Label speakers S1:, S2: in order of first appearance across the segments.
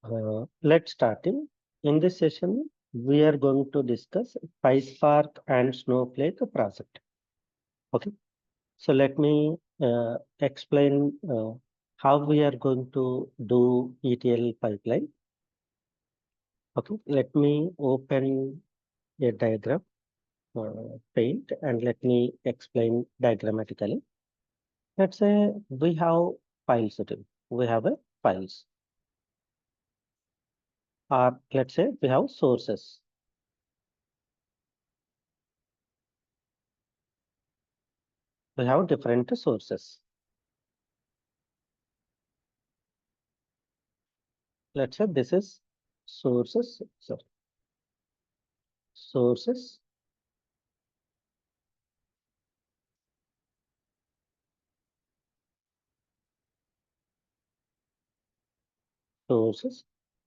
S1: Let's start in. In this session, we are going to discuss PySpark and Snowflake project. Okay, so let me explain how we are going to do ETL pipeline. Okay, let me open a diagram, paint, and let me explain diagrammatically. Let's say we have files. We have a files, or let's say we have sources. We have different sources. Let's say this is sources, sources, sources.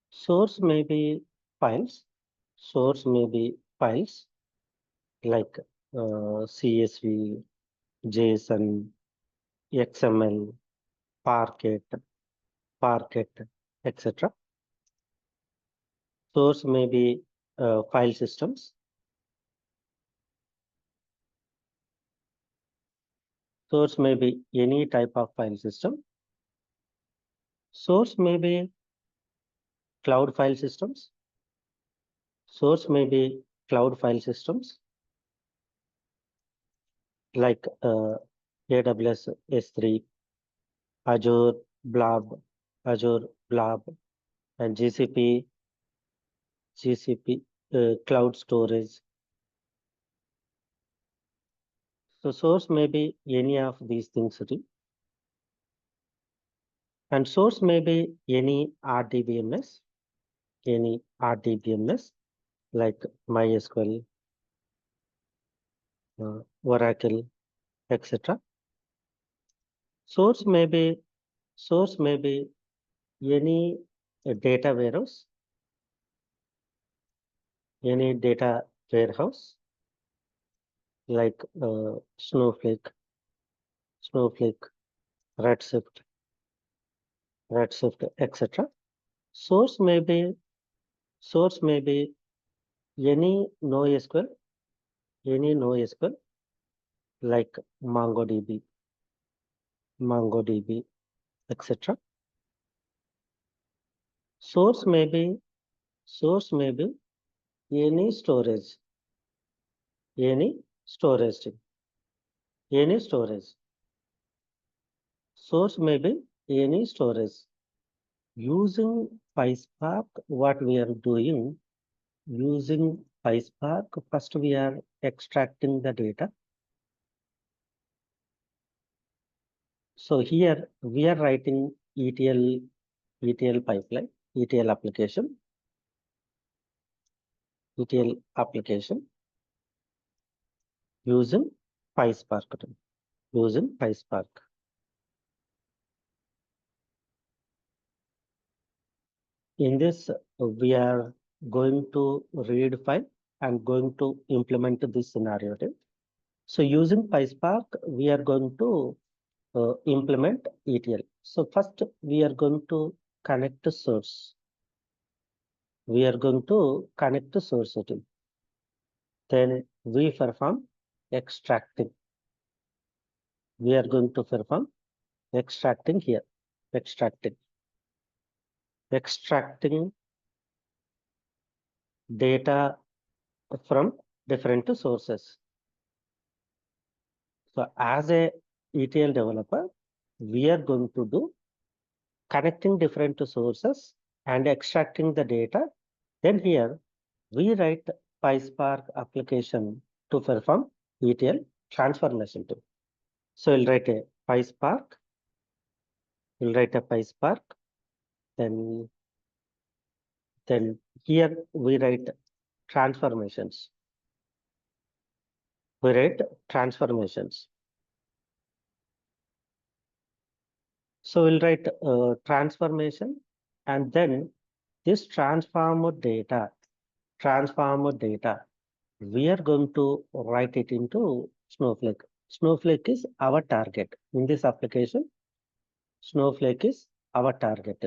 S1: Source may be files. Source may be files like CSV, JSON, XML, Parquet, Parquet, etc. Source may be file systems. Source may be any type of file system. Source may be cloud file systems. Source may be cloud file systems like AWS S3, Azure Blob, Azure Blob, and GCP cloud storage. So source may be any of these things, and source may be any RDBMS, like MySQL, Oracle, etc. Source may be source may be any data warehouse, any data warehouse like Snowflake, Redshift, etc. Source may be source may be any NoSQL, like MongoDB, etc. Source may be source may be any storage, any storage, any storage. Source may be any storage. Using PySpark, what we are doing, using PySpark, first we are extracting the data. So here we are writing ETL pipeline, ETL application using PySpark, using PySpark. In this, we are going to read file and going to implement this scenario. So using PySpark, we are going to implement ETL. So first, we are going to connect the source. We are going to connect the source. Then we perform extracting. We are going to perform extracting here. Extracting data from different sources. So as a ETL developer, we are going to do connecting different sources and extracting the data. Then here we write PySpark application to perform ETL transformation too. So we'll write a PySpark. Then here we write transformations. We write transformations. So we'll write transformation, and then this transformed data, we are going to write it into Snowflake. Snowflake is our target. In this application, Snowflake is our target.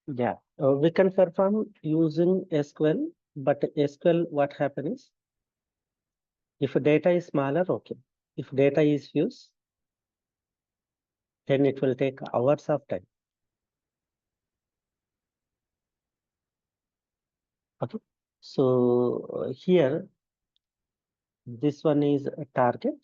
S1: Yeah, we can perform using SQL, but SQL, what happens if data is smaller, okay. If data is huge, then it will take hours of time. Okay. So here, this one is a target.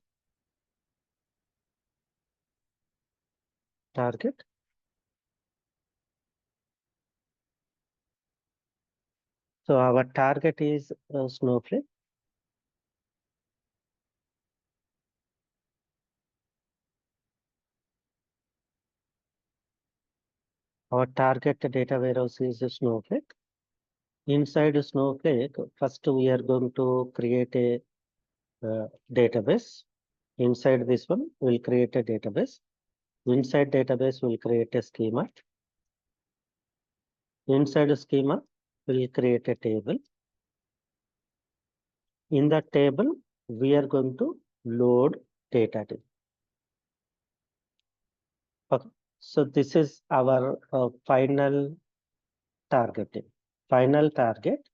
S1: So our target is Snowflake. Our target data warehouse is Snowflake. Inside Snowflake, first we are going to create a database. Inside this one, we'll create a database. Inside database, we'll create a schema. Inside a schema, we'll create a table. In that table, we are going to load data. Okay. So this is our final targeting. Final target,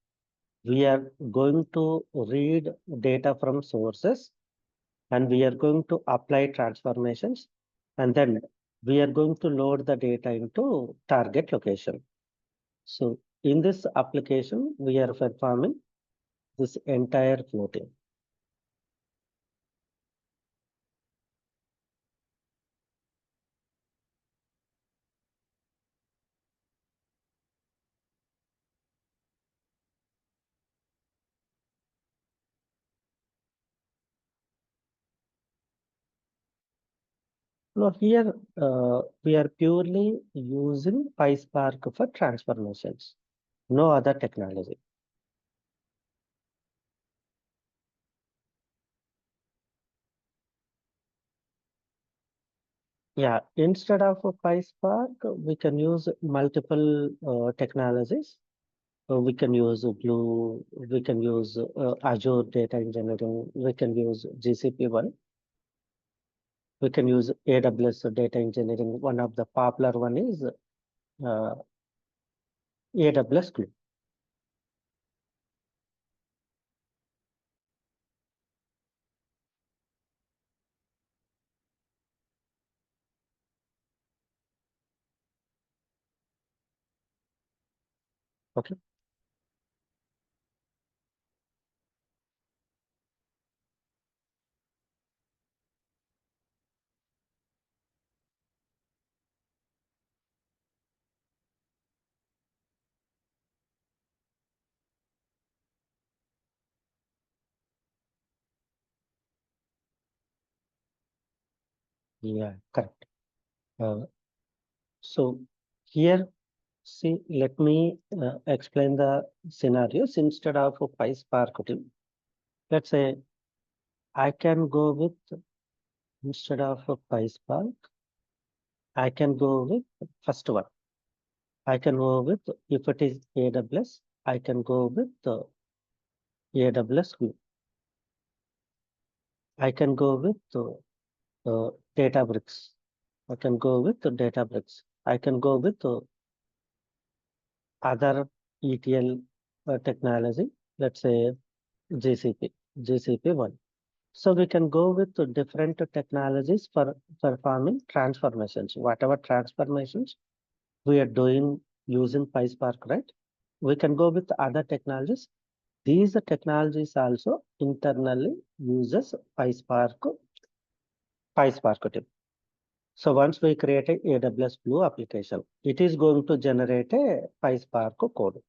S1: we are going to read data from sources and we are going to apply transformations and then we are going to load the data into target location. So in this application, we are performing this entire floating. Now here we are purely using PySpark for transformations, no other technology. Yeah, instead of a PySpark, we can use multiple technologies. We can use Glue, we can use Azure Data Engineering, we can use GCP one, we can use AWS Data Engineering. One of the popular one is uh, AWS Glue. Okay. Yeah, correct. Uh, so here, see, let me explain the scenarios instead of a PySpark tool. Let's say I can go with instead of a PySpark, I can go with first one. I can go with if it is AWS, I can go with AWS Glue. I can go with Databricks. I can go with Databricks. I can go with other ETL technology. Let's say GCP, GCP one. So we can go with different technologies for performing transformations. Whatever transformations we are doing using PySpark, right? We can go with other technologies. These technologies also internally uses PySpark tip. So once we create a AWS Glue application, it is going to generate a PySpark code.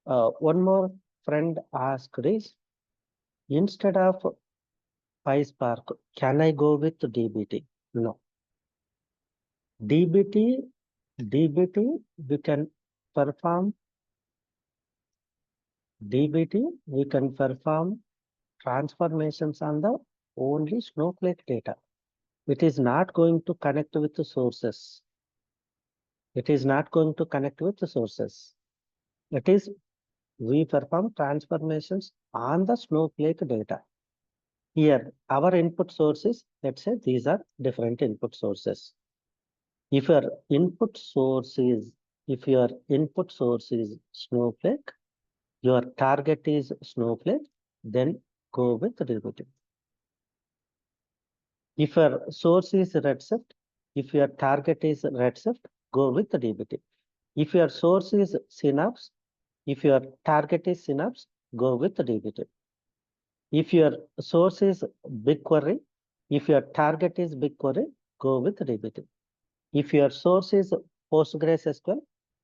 S1: One more friend asked is, instead of PySpark, can I go with DBT? No. DBT, we can perform we can perform transformations on the only Snowflake data. It is not going to connect with the sources. It is not going to connect with the sources. It is we perform transformations on the Snowflake data. Here, our input sources, let's say these are different input sources. If your input source is if your input source is Snowflake, your target is Snowflake, then go with dbt. If your source is Redshift, if your target is Redshift, go with dbt. If your source is Synapse, if your target is Synapse, go with dbt. If your source is BigQuery, if your target is BigQuery, go with dbt. If your source is PostgreSQL,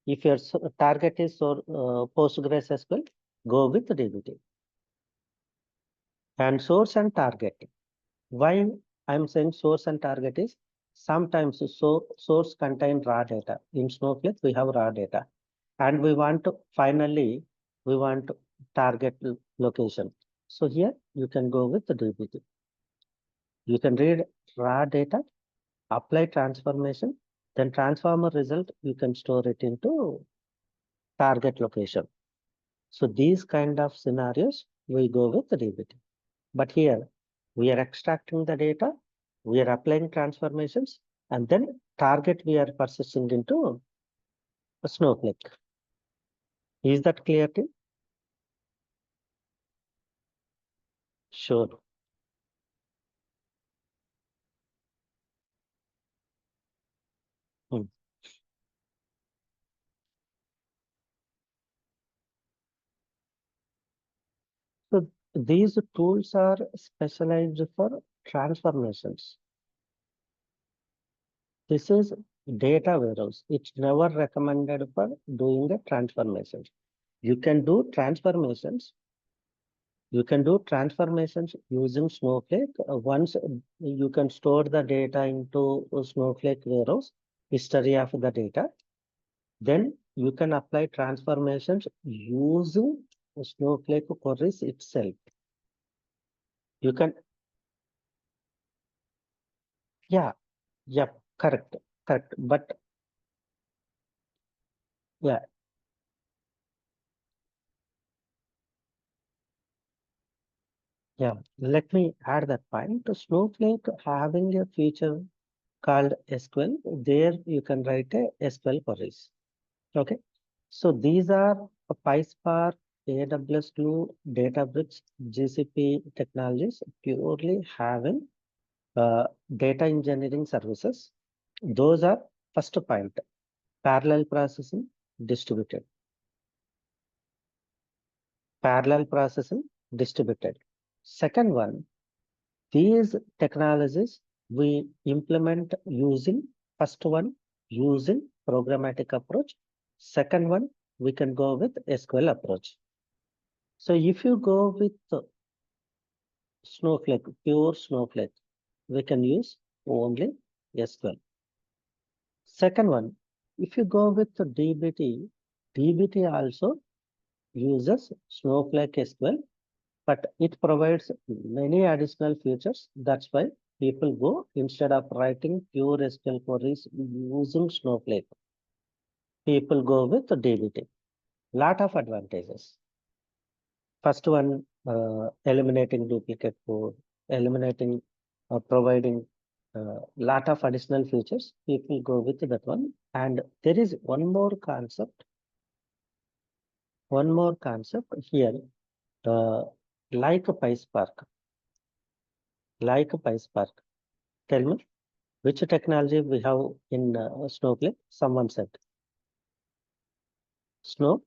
S1: if your target is PostgreSQL, go with dbt. And source and target. Why I'm saying source and target is sometimes source contain raw data. In Snowflake, we have raw data. And we want to finally, we want target location. So here you can go with the dbt. You can read raw data, apply transformation, then transformer result, you can store it into target location. So these kind of scenarios, we go with the dbt. But here, we are extracting the data, we are applying transformations, and then target we are persisting into a Snowflake. Is that clear to you? Sure. Hmm. So these tools are specialized for transformations. This is data warehouse. It's never recommended for doing the transformations. You can do transformations. You can do transformations using Snowflake. Once you can store the data into a Snowflake warehouse, history of the data, then you can apply transformations using Snowflake queries itself. You can, yeah, yeah, correct, correct. But yeah, yeah. Let me add that point. Snowflake having a feature called SQL. There you can write a SQL queries. Okay. So these are PySpark, AWS Glue, Databricks, GCP technologies purely having data engineering services. Those are first point, parallel processing, distributed. Parallel processing, distributed. Second one, these technologies we implement using first one, using programmatic approach. Second one, we can go with SQL approach. So if you go with Snowflake, pure Snowflake, we can use only SQL. Second one, if you go with the dbt also uses Snowflake SQL, but it provides many additional features. That's why people go instead of writing pure SQL queries using Snowflake. People go with the dbt. Lot of advantages. First one, eliminating duplicate code, eliminating, providing lot of additional features. People go with that one. And there is one more concept here, uh, like a PySpark, like a PySpark. Tell me, which technology we have in Snowflake? Someone said Snow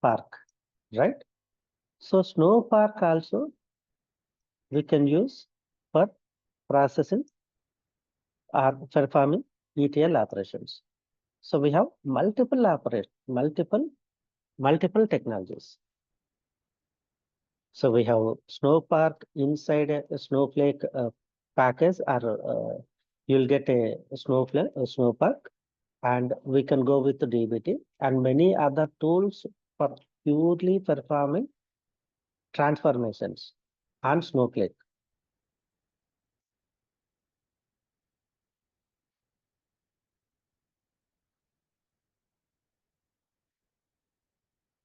S1: Park, right? So Snow Park also we can use for processing or performing ETL operations. So we have multiple technologies. So we have Snowpark inside a Snowflake package, or you'll get a Snowpark, and we can go with the dbt and many other tools for purely performing transformations on Snowflake.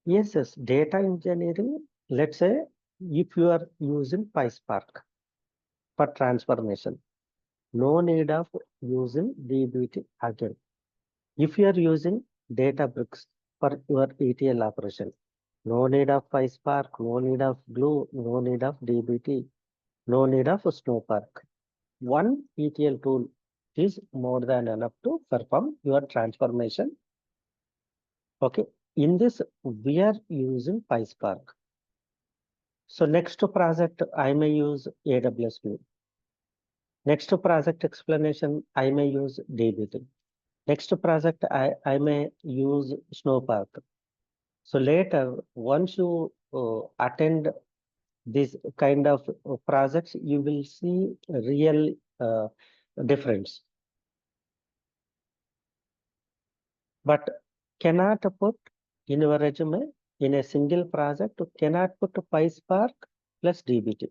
S1: Yes, data engineering. Let's say if you are using PySpark for transformation, no need of using dbt again. If you are using Databricks for your ETL operation, no need of PySpark, no need of Glue, no need of DBT, no need of Snowpark. One ETL tool is more than enough to perform your transformation. Okay, in this we are using PySpark. So next project I may use AWS Glue. Next project explanation I may use DBT. Next project I may use Snowpark. So later, once you attend this kind of projects, you will see a real difference. But cannot put in your resume in a single project, cannot put PySpark plus DBT.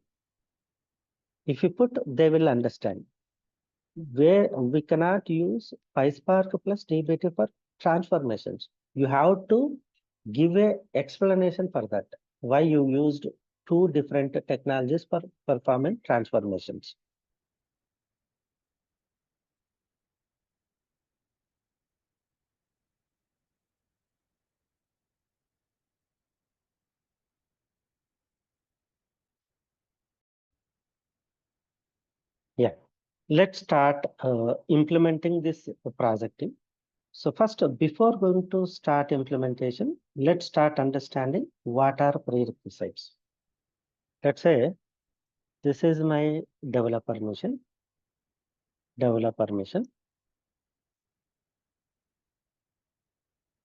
S1: If you put, they will understand. Where we cannot use PySpark plus DBT for transformations. You have to give a explanation for that. Why you used two different technologies for performing transformations. Yeah, let's start implementing this project. So first, before going to start implementation, let's start understanding what are prerequisites. Let's say this is my developer mission,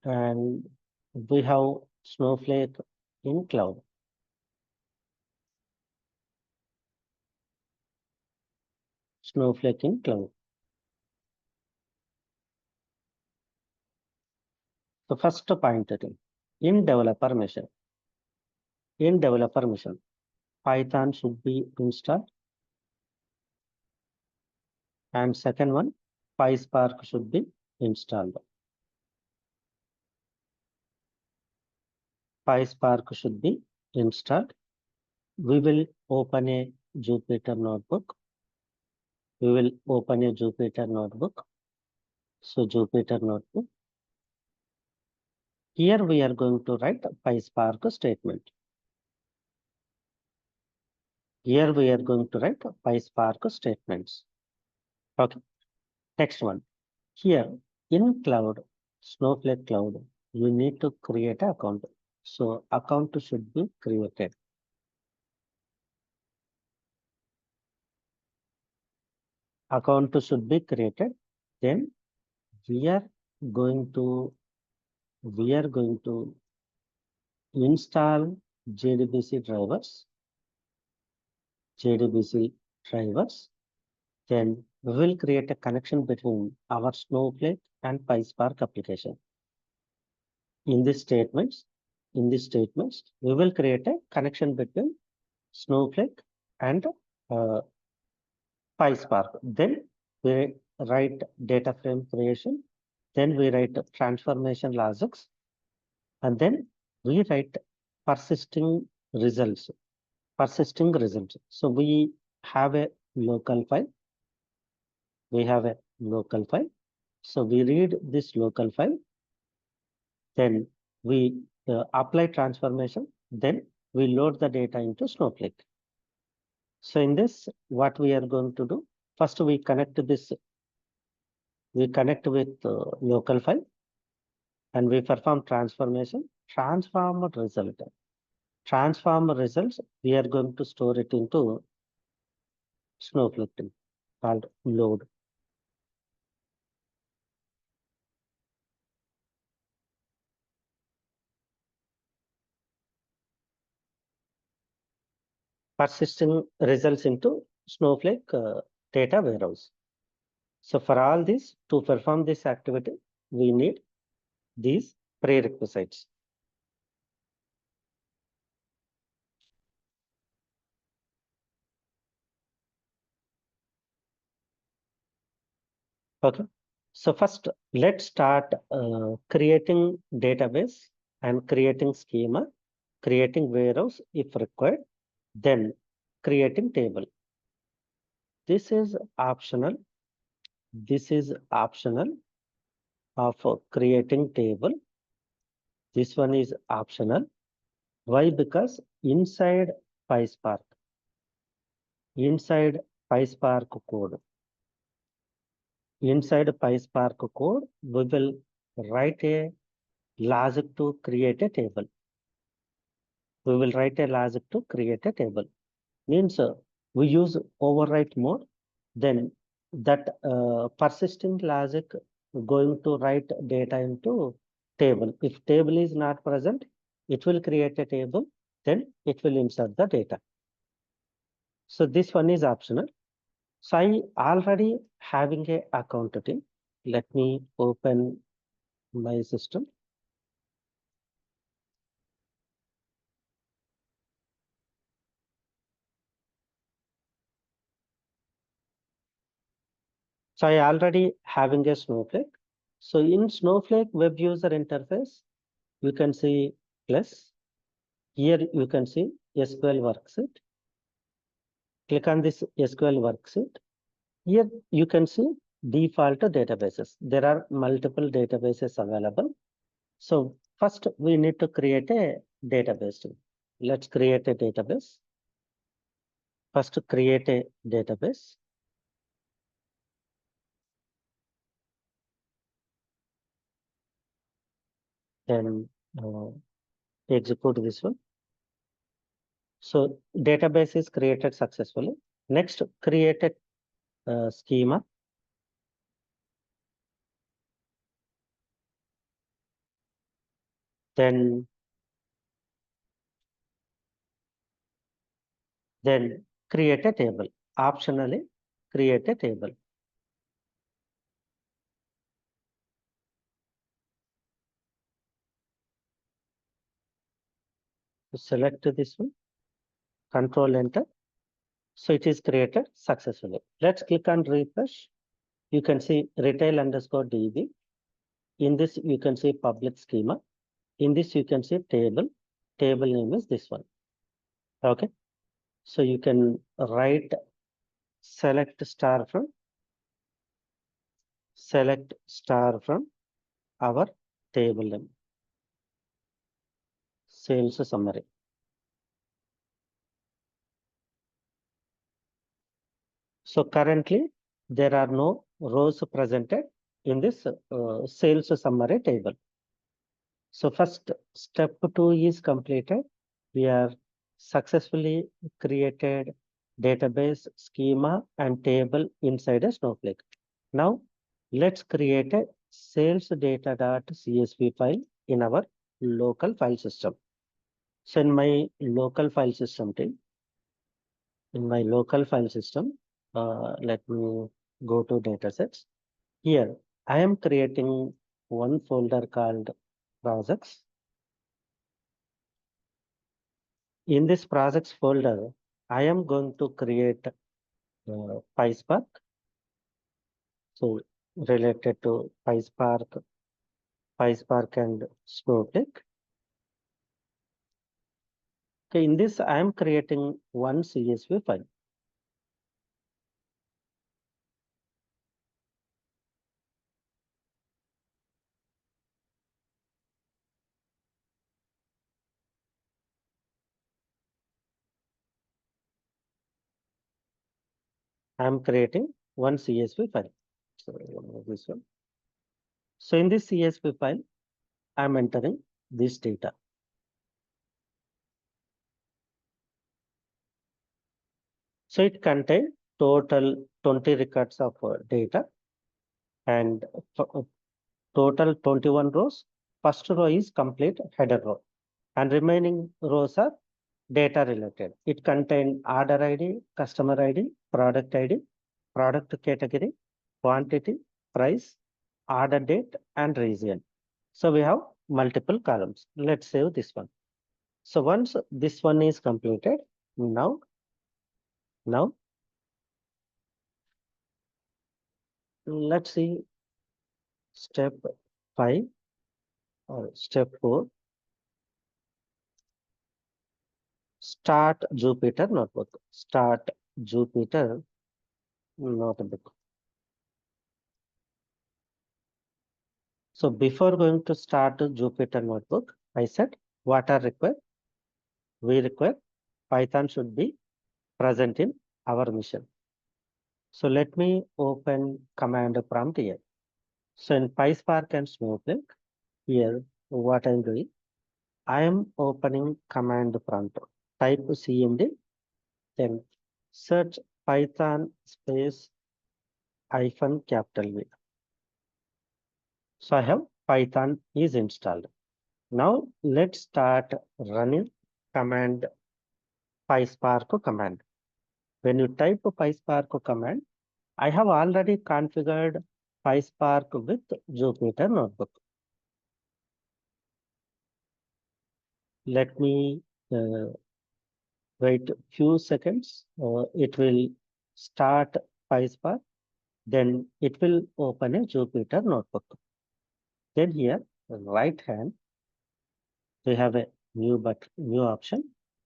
S1: and we have Snowflake in cloud, Snowflake in cloud. So first point in developer mission, Python should be installed, and second one, PySpark should be installed. PySpark should be installed. We will open a Jupyter notebook. We will open a Jupyter notebook. So Jupyter notebook. Here we are going to write a PySpark statement. Here we are going to write a PySpark statements. Okay. Next one. Here in cloud, Snowflake cloud, you need to create an account. So account should be created. Account should be created. Then we are going to install JDBC drivers. Then we will create a connection between our Snowflake and PySpark application. In these statements, we will create a connection between Snowflake and PySpark. Then we write data frame creation. Then we write transformation logics. And then we write persisting results. So we have a local file. So we read this local file. Then we apply transformation. Then we load the data into Snowflake. So in this, what we are going to do, first we connect with local file, and we perform transformation, transform results, we are going to store it into Snowflake called load. Persisting results into Snowflake data warehouse. So for all this, to perform this activity, we need these prerequisites. Okay. So first, let's start creating database and creating schema, creating warehouse if required, then creating table. This is optional. of creating table. This one is optional. Why? Because PySpark, inside PySpark code, inside PySpark code, we will write a logic to create a table. We will write a logic to create a table. Means we use overwrite mode, then that persisting logic going to write data into table. If table is not present, it will create a table, then it will insert the data. So this one is optional. So I already having a account team. Let me open my system. So I already having a Snowflake. So in Snowflake web user interface, you can see plus. Here you can see SQL worksheet. Click on this SQL worksheet. Here you can see default databases. There are multiple databases available. So first we need to create a database. Let's create a database. First create a database. Then execute this one. So database is created successfully. Next, create a schema. Then create a table. Optionally, create a table. So select this one, control enter. So it is created successfully. Let's click on refresh. You can see retail underscore DB. In this, you can see public schema. In this, you can see table. Table name is this one. Okay. So you can write select star from our table name. Sales summary. So currently, there are no rows presented in this sales summary table. So first step 2 is completed. We have successfully created database schema and table inside a Snowflake. Now let's create a sales data.csv file in our local file system. So in my local file system team, let me go to datasets. Here I am creating one folder called projects. In this projects folder, I am going to create PySpark. So related to PySpark and Snowflake. Okay, in this, I am creating one CSV file. I am creating one CSV file. So this one. So in this CSV file, I am entering this data. So it contains total 20 records of data and total 21 rows. First row is complete header row and remaining rows are data related. It contains order ID, customer ID, product ID, product category, quantity, price, order date, and region. So we have multiple columns. Let's save this one. So once this one is completed, now let's see step 5 or step 4. Start Jupyter Notebook. Start Jupyter Notebook. So before going to start the Jupyter notebook, I said what are required? We require Python should be present in our mission. So let me open command prompt here. So in PySpark and Snowflake, here what I'm doing, I am opening command prompt. Type cmd, then search Python space hyphen capital V. So I have Python is installed. Now let's start running command PySpark command. When you type PySpark command, I have already configured PySpark with Jupyter Notebook. Let me wait few seconds. It will start PySpark. Then it will open a Jupyter Notebook. Then here, right hand, we have a new option.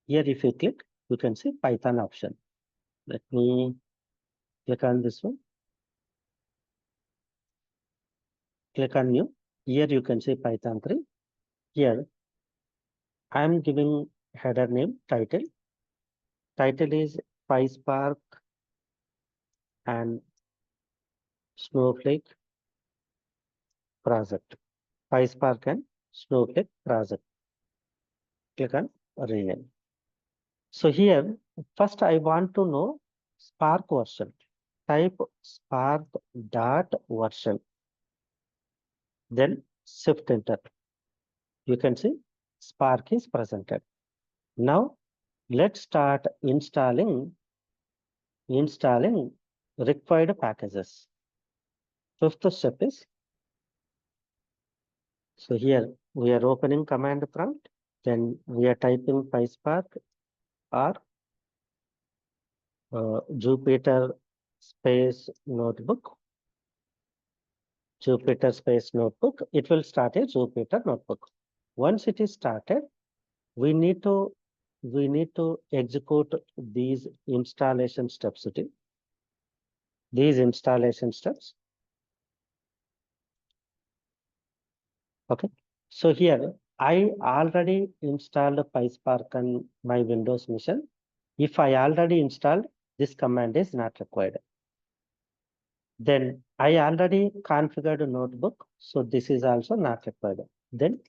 S1: Here, if you click, you can see Python option. Let me click on this one. Click on new. Here you can see Python 3. Here I am giving header name title. Title is PySpark and Snowflake project. PySpark and Snowflake project. Click on rename. So here, first I want to know Spark version. Type Spark dot version. Then shift enter. You can see Spark is presented. Now let's start installing required packages. Fifth step is, so here we are opening command prompt, then we are typing PySpark or Jupyter space notebook. Jupyter space notebook. It will start a Jupyter notebook. Once it is started, we need to execute these installation steps. These installation steps. Okay. So here I already installed PySpark on my Windows machine. If I already installed, this command is not required. Then I already configured a notebook, so this is also not required. Then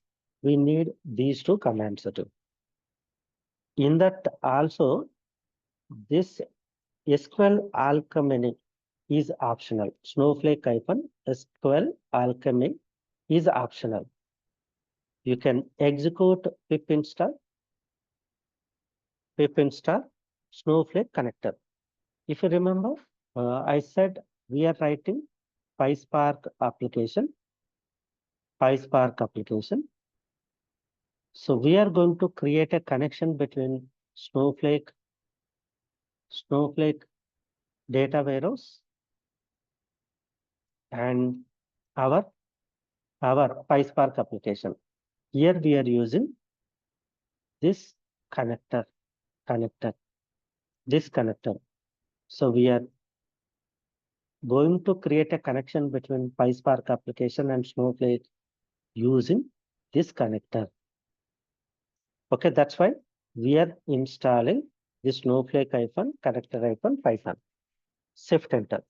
S1: we need these two commands too. In that also, this SQL Alchemy is optional. Snowflake hyphen SQL Alchemy is optional. You can execute pip install Snowflake connector. If you remember, I said we are writing PySpark application. So we are going to create a connection between Snowflake data warehouse and our PySpark application. Here we are using this connector, this connector. So we are going to create a connection between PySpark application and Snowflake using this connector. Okay, that's why we are installing this Snowflake hyphen connector hyphen Python. Shift enter.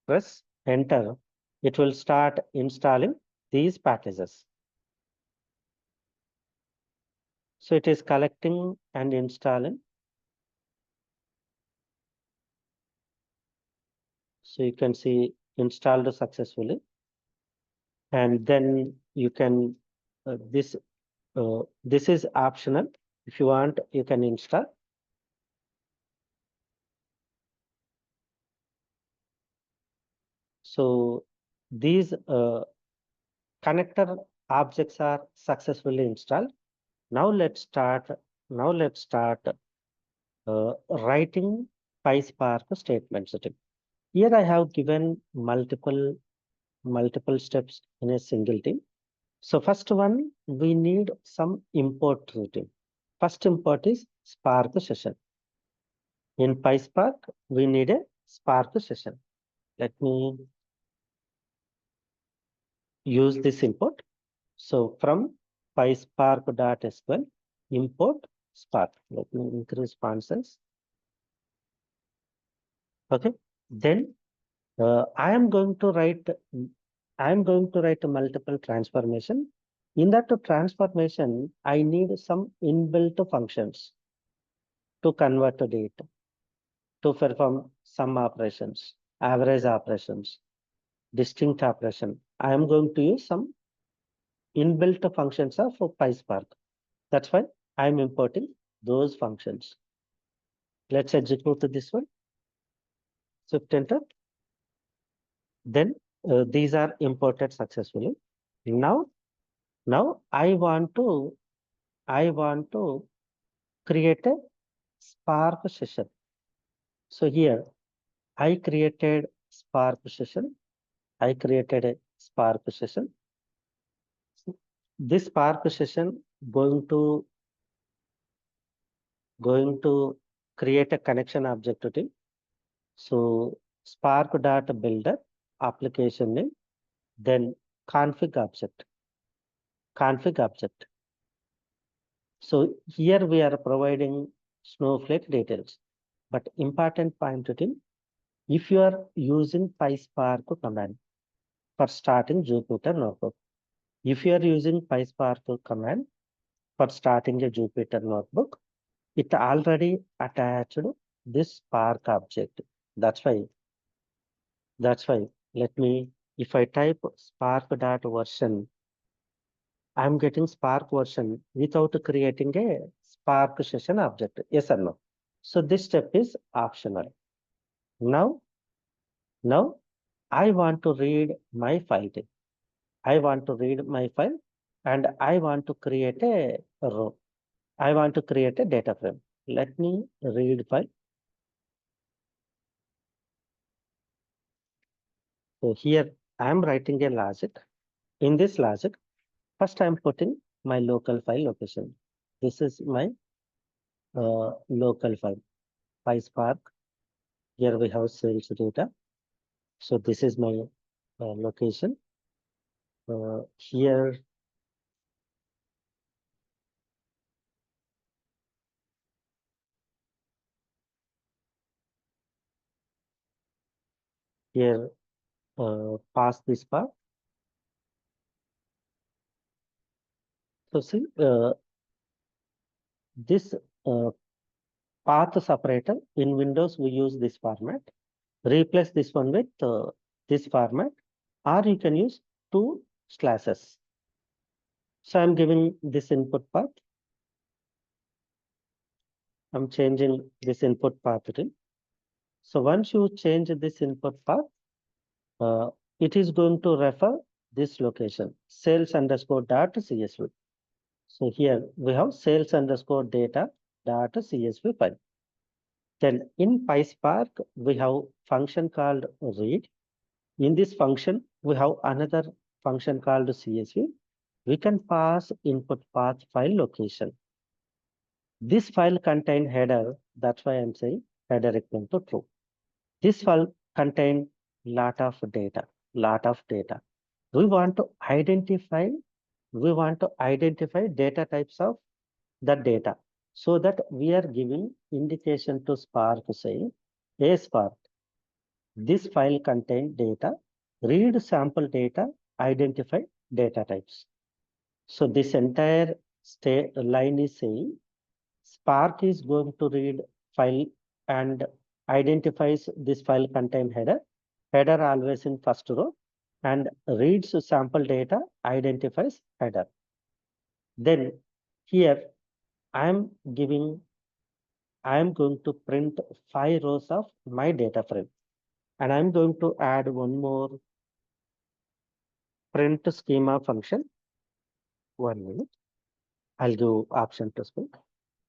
S1: Press enter. It will start installing these packages. So it is collecting and installing. So you can see installed successfully. And then you can, this is optional. If you want, you can install. So these connector objects are successfully installed. Now let's start. Writing PySpark statements. Here I have given multiple steps in a single thing. So first one, we need some import routine. First import is Spark session. In PySpark, we need a Spark session. Let me use this import. So from PySpark.sql import Spark. Let me increase font size. Okay. Then I am going to write a multiple transformation. In that transformation, I need some inbuilt functions to convert to it, to perform some operations, average operations, distinct operation. I am going to use some inbuilt functions of PySpark. That's why I'm importing those functions. Let's execute this one. Shift enter. Then these are imported successfully. Now, I want to create a Spark session. So here I created Spark session. I created a Spark session. This Spark session going to create a connection object to it. So Spark.builder application name, then config object, config object. So here we are providing Snowflake details, but important point to it, if you are using PySpark command for starting Jupyter notebook, if you are using PySpark command for starting a Jupyter notebook, it already attached this Spark object. That's why let me, if I type spark.version, I'm getting Spark version without creating a Spark session object. Yes or no? So this step is optional. Now, now I want to read my file type. I want to read my file and I want to create a row. I want to create a data frame. Let me read file. So here I am writing a logic. In this logic, first I am putting my local file location. This is my local file, PySpark. Here we have sales data. So this is my location. Here here pass this part. So see this path separator in Windows we use this format. Replace this one with this format, or you can use two slashes. So I'm giving this input path. I'm changing this input path to. So once you change this input path, uh, it is going to refer this location, sales underscore dot CSV. So here we have sales underscore data dot CSV file. Then in PySpark, we have function called read. In this function, we have another function called CSV. We can pass input path file location. This file contain header. That's why I'm saying header equal to true. This file contain lot of data, lot of data. We want to identify, data types of the data so that we are giving indication to Spark saying, hey Spark, this file contain data, read sample data, identify data types. So this entire line is saying Spark is going to read file and identifies this file contain header. Header always in first row and reads sample data, identifies header. Then here I am going to print 5 rows of my data frame. And I'm going to add one more print schema function. 1 minute. I'll give option to speak.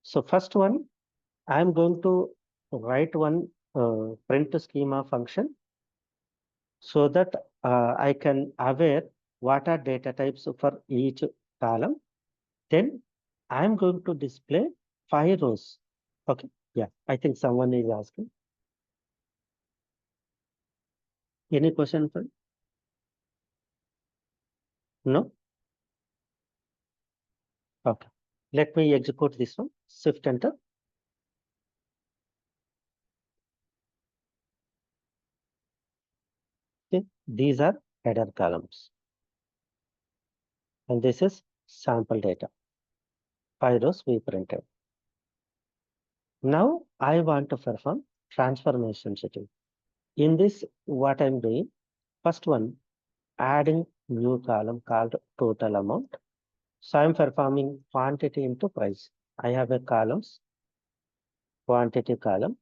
S1: So first one, I'm going to write one print schema function so that I can aware what are data types for each column. Then I'm going to display 5 rows. Okay. Yeah, I think someone is asking. Any question, friend? No? Okay. Let me execute this one. Shift enter. Okay. These are header columns. And this is sample data. 5 rows we printed. Now I want to perform transformation setting. In this, what I'm doing, first one, adding new column called total amount. So I'm performing quantity into price. I have a columns, quantity column,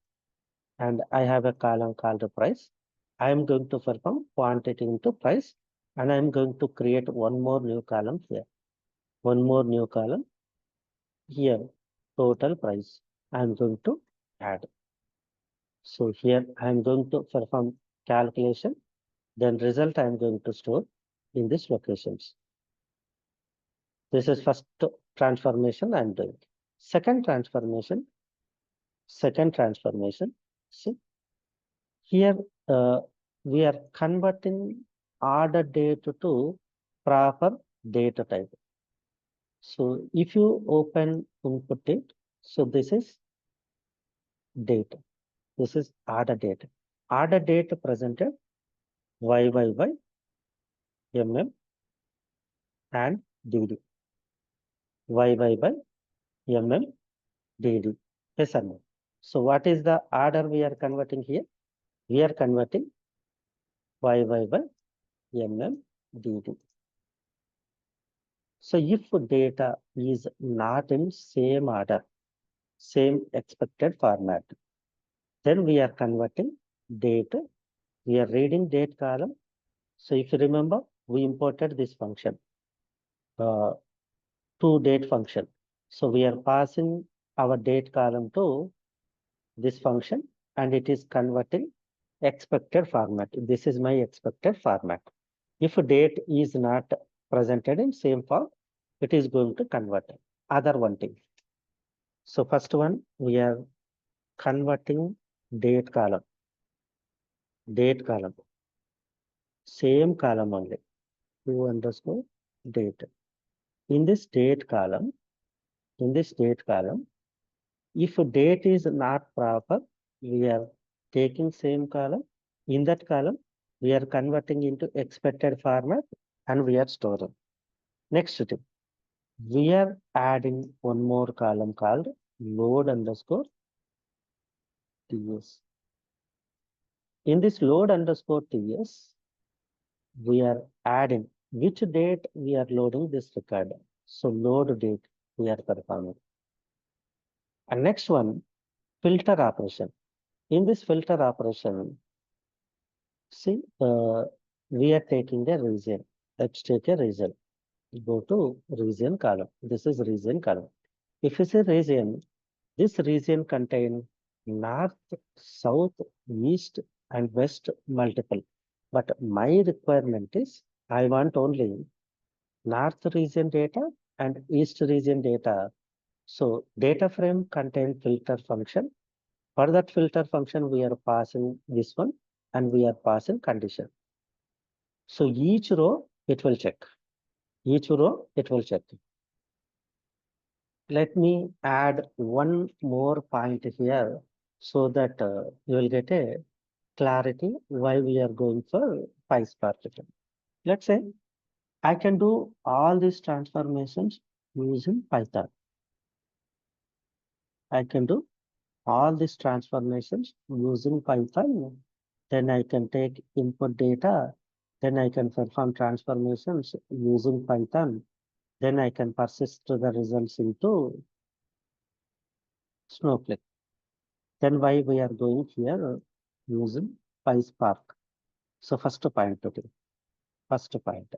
S1: and I have a column called price. I am going to perform quantity into price, and I'm going to create one more new column here. One more new column here, total price. I'm going to add. So here I'm going to perform calculation, then result I'm going to store in these locations. This is first transformation I'm doing. Second transformation, see here we are converting order date to proper data type. So if you open input date, so this is date. This is order date. Order date presented YYY, MM, and DD. YYY, MM, DD. Yes or no? So what is the order we are converting here? We are converting YYY, MM, DD. So if data is not in same order, same expected format, then we are converting date. We are reading date column. So if you remember, we imported this function, to date function. So we are passing our date column to this function, and it is converting expected format. This is my expected format. If date is not presented in same form, it is going to convert other one thing. So first one, we are converting date column, same column only, to underscore date. In this date column, if date is not proper, we are taking same column. In that column, we are converting into expected format and we are storing. Next thing, we are adding one more column called load underscore TS. In this load underscore TS, we are adding which date we are loading this record. So load date we are performing. And next one, filter operation. In this filter operation, see, we are taking the region. Let's take a region. Go to region column. This is region column. If it's a region, this region contains north, south, east, and west multiple. But my requirement is I want only north region data and east region data. So data frame contains filter function. For that filter function, we are passing this one and we are passing condition. So each row it will check. Each row it will check. Let me add one more point here so that you will get a clarity why we are going for PySpark. Let's say I can do all these transformations using Python. I can do all these transformations using Python. Then I can take input data. Then I can perform transformations using Python. Then I can persist the results into Snowflake. Then why we are going here using PySpark. So first point today. First point.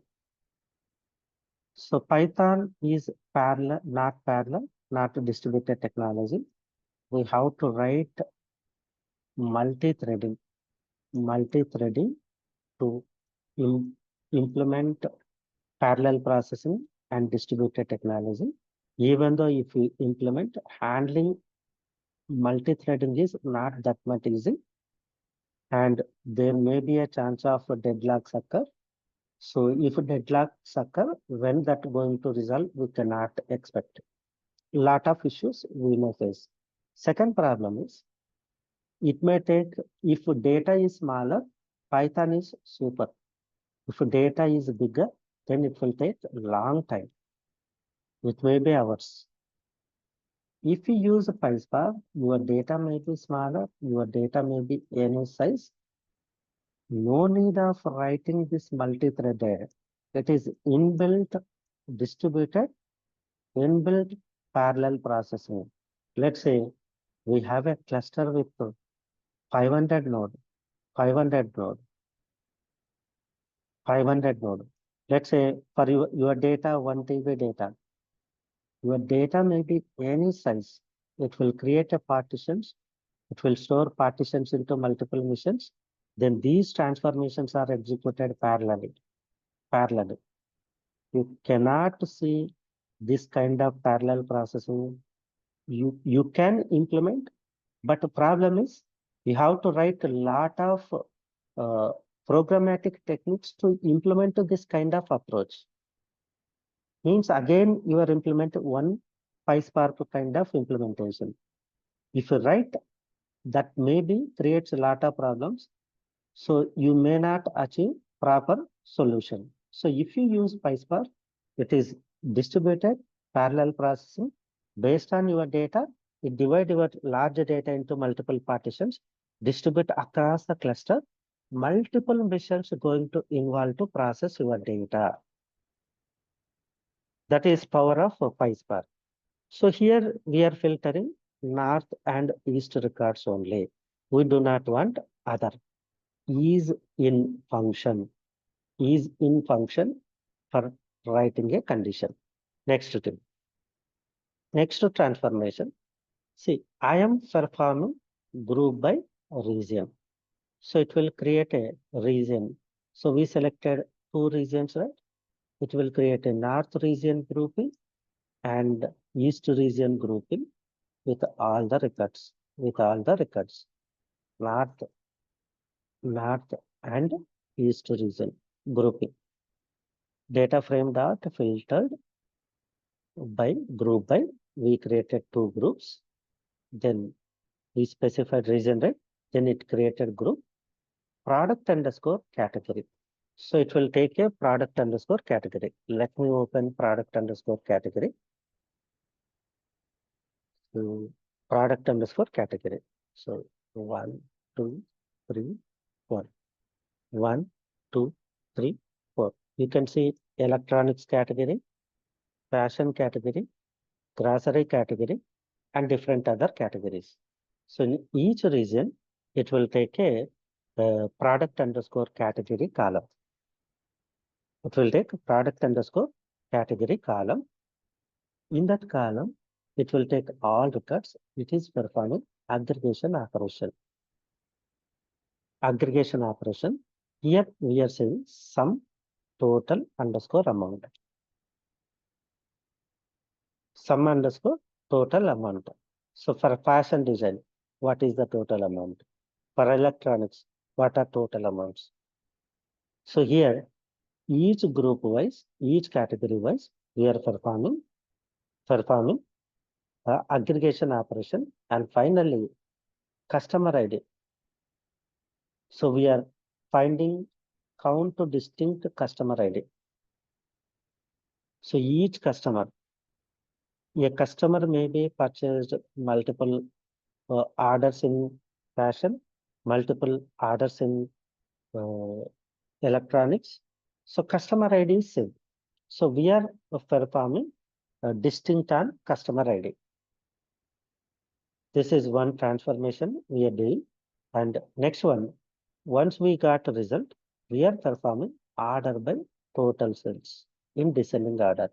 S1: So Python is parallel, not distributed technology. We have to write multi-threading, multi-threading to implement parallel processing and distributed technology. Even though if we implement handling multi-threading is not that much easy, and there may be a chance of deadlocks occur. So if deadlocks occur, when that going to resolve, we cannot expect. Lot of issues we may face. Second problem is, it may take, if data is smaller, Python is super. If data is bigger, then it will take a long time. It may be hours. If you use PySpark, your data may be smaller, your data may be any size. No need of writing this multi-threaded. It is inbuilt, distributed, inbuilt parallel processing. Let's say we have a cluster with 500 node, 500 node, 500 node. Let's say for your data, 1 TB data, your data may be any size. It will create a partitions. It will store partitions into multiple machines. Then these transformations are executed parallelly. Parallelly. You cannot see this kind of parallel processing. You can implement, but the problem is you have to write a lot of uh, programmatic techniques to implement this kind of approach. Means again you are implement one PySpark kind of implementation. If you write, that maybe creates a lot of problems. So you may not achieve proper solution. So if you use PySpark, it is distributed parallel processing based on your data. It divide your large data into multiple partitions, distribute across the cluster. Multiple machines going to involve to process your data. That is power of PySpark. So here we are filtering north and east records only. We do not want other. Is in function. Is in function for writing a condition. Next thing. Next transformation. See, I am performing group by region. So it will create a region. So we selected two regions, right? It will create a north region grouping and east region grouping with all the records. With all the records. North, north and east region grouping. Data frame dot filtered by group by. We created two groups. Then we specified region, right? Then it created group product underscore category. So it will take a product underscore category. Let me open product underscore category. So product underscore category. So 1, 2, 3, 4. 1, 2, 3, 4. You can see electronics category, fashion category, grocery category, and different other categories. So in each region, it will take a product underscore category column. It will take product underscore category column. In that column, it will take all records. It is performing aggregation operation. Aggregation operation. Here we are saying sum total underscore amount. Sum underscore total amount. So for fashion design, what is the total amount? For electronics, what are total amounts? So here, each group wise, each category wise, we are performing aggregation operation, and finally customer ID. So we are finding count to distinct customer ID. So each customer, a customer may be purchased multiple orders in fashion, multiple orders in uh, electronics. So customer ID is same. So we are performing distinct on customer ID. This is one transformation we are doing. And next one, once we got a result, we are performing order by total sales in descending order,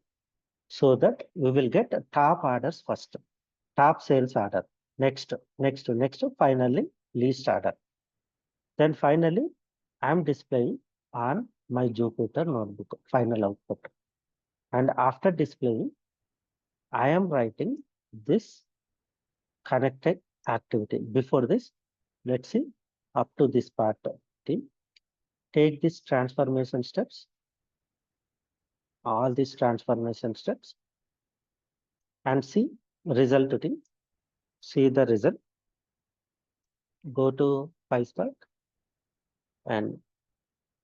S1: so that we will get top orders first, top sales order, next, finally least order. Then finally, I'm displaying on my Jupyter notebook, final output. And after displaying, I am writing this connected activity. Before this, let's see up to this part. Team, take these transformation steps. all these transformation steps and see result thing. See the result. Go to PySpark and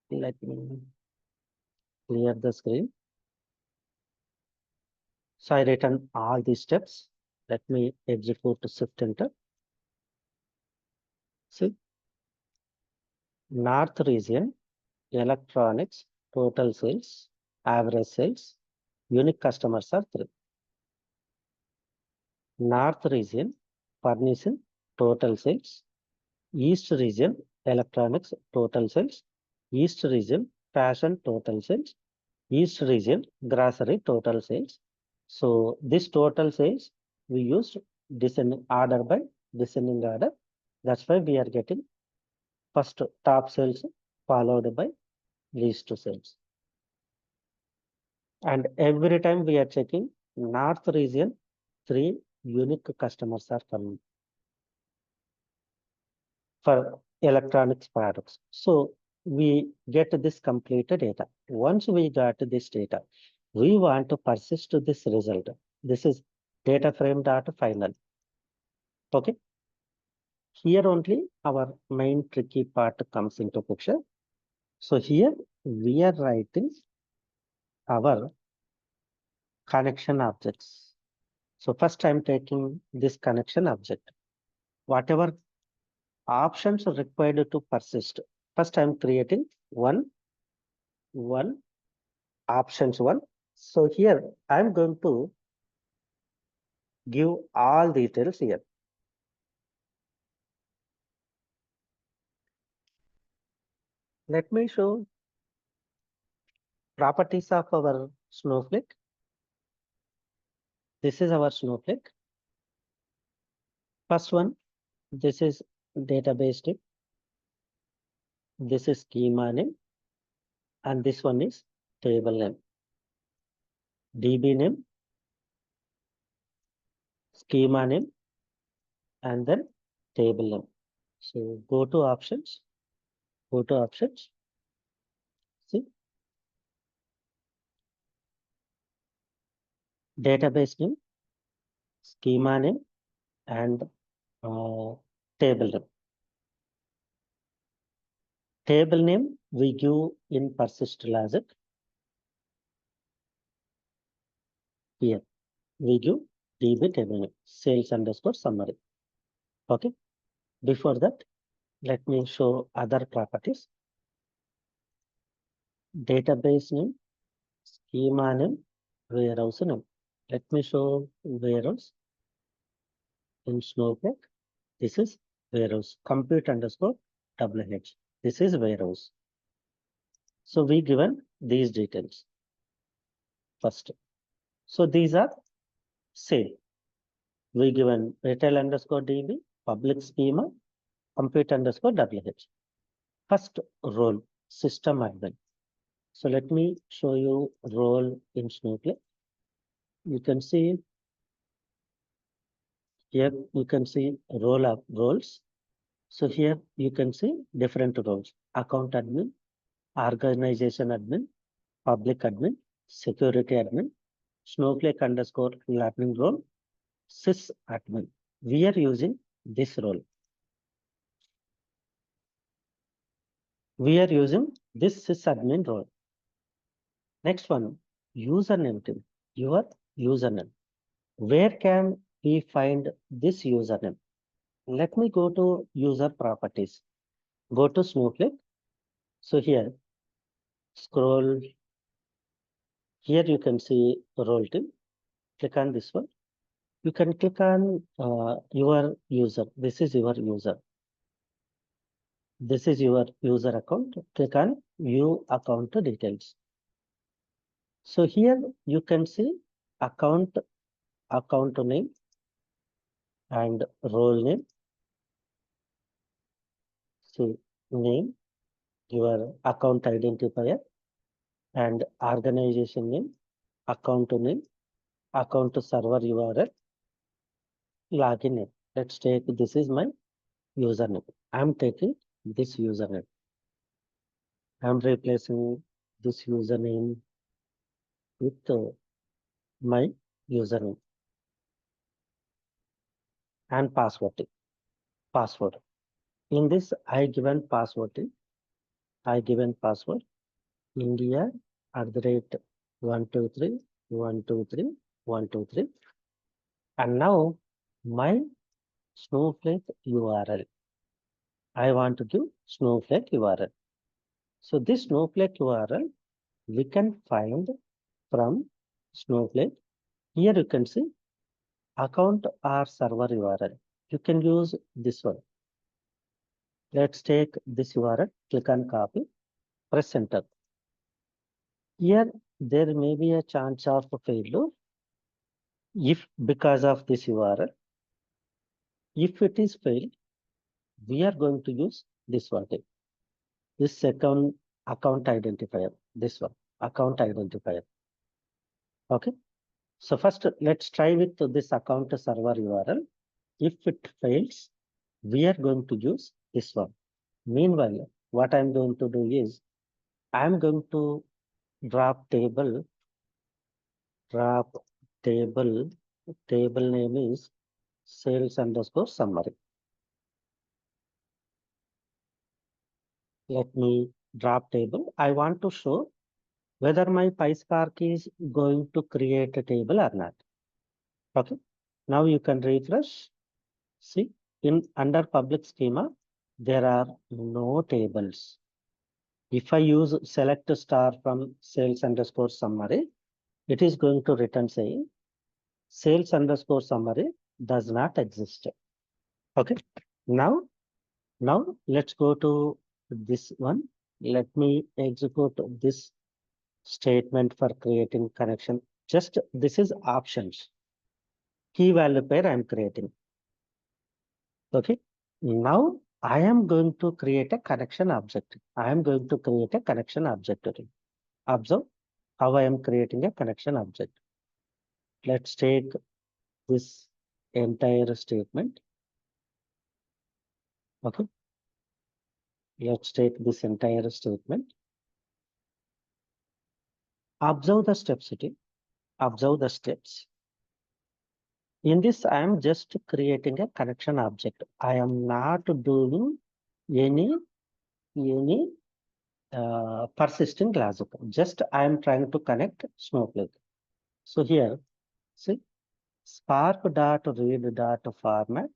S1: let me clear the screen. So I written all these steps. Let me execute to shift enter. See, North region, electronics, total sales, average sales, unique customers are 3. North region, furnishing, total sales. East region, electronics, total sales. East region, fashion, total sales. East region, grocery, total sales. So this total sales, we use descending order by descending order. That's why we are getting first top sales followed by least sales. And every time we are checking North region, 3 unique customers are coming for electronics products. So we get this complete data. Once we got this data, we want to persist this result. This is data frame data final. Okay. Here only our main tricky part comes into picture. So here we are writing our connection objects. So first I'm taking this connection object. Whatever options are required to persist. First I'm creating one options one. So here I'm going to give all details here. Let me show properties of our Snowflake. This is our Snowflake. First one, this is database name. This is schema name. And this one is table name. DB name, schema name, and then table name. So go to options. Go to options. See, database name, schema name, and table name. Table name we give in persist logic. Here we give DB table name, sales underscore summary. Okay. Before that, let me show other properties. Database name, schema name, warehouse name. Let me show warehouse in Snowflake. This is warehouse, compute underscore WH. This is warehouse. So we given these details first. So these are same. We given retail underscore DB, public schema, compute underscore WH. First role, system admin. So let me show you role in Snowflake. You can see here, you can see role of roles. So here you can see different roles: account admin, organization admin, public admin, security admin, Snowflake underscore learning role, sys admin. We are using this role. We are using this sysadmin role. Next one, username team. Your username. Where can we find this username? Let me go to user properties. Go to Snowflake. So here, scroll. Here you can see role team. Click on this one. You can click on your user. This is your user. This is your user account. Click on view account details. So here you can see account name and role name. So name, your account identifier, and organization name, account server URL, login name. Let's take this is my username. I'm taking this username. I'm replacing this username with my username and password. In this, I given password India at the rate 123 123 123, and now my Snowflake URL. I want to give Snowflake URL. So this Snowflake URL we can find from Snowflake. Here you can see account or server URL. You can use this one. Let's take this URL, click on copy, press enter. Here there may be a chance of failure if because of this URL. If it is failed, we are going to use this one, this account identifier, this one, account identifier. Okay. So first let's try with this account server URL. If it fails, we are going to use this one. Meanwhile, what I'm going to do is I'm going to drop table, drop table, table name is sales underscore summary. Let me drop table. I want to show whether my PySpark is going to create a table or not. Okay. Now you can refresh. See, in under public schema, there are no tables. If I use select star from sales underscore summary, it is going to return saying sales underscore summary does not exist. Okay. Now, let's go to this one. Let me execute this statement for creating connection. Just this is options. Key value pair I am creating. Okay. Now I am going to create a connection object. I am going to create a connection object. Observe how I am creating a connection object. Let's take this entire statement. Okay. Let's take this entire statement. Observe the steps. Observe the steps. In this, I am just creating a connection object. I am not doing any persisting logic. Just I am trying to connect Snowflake. So here, see, spark.read.format.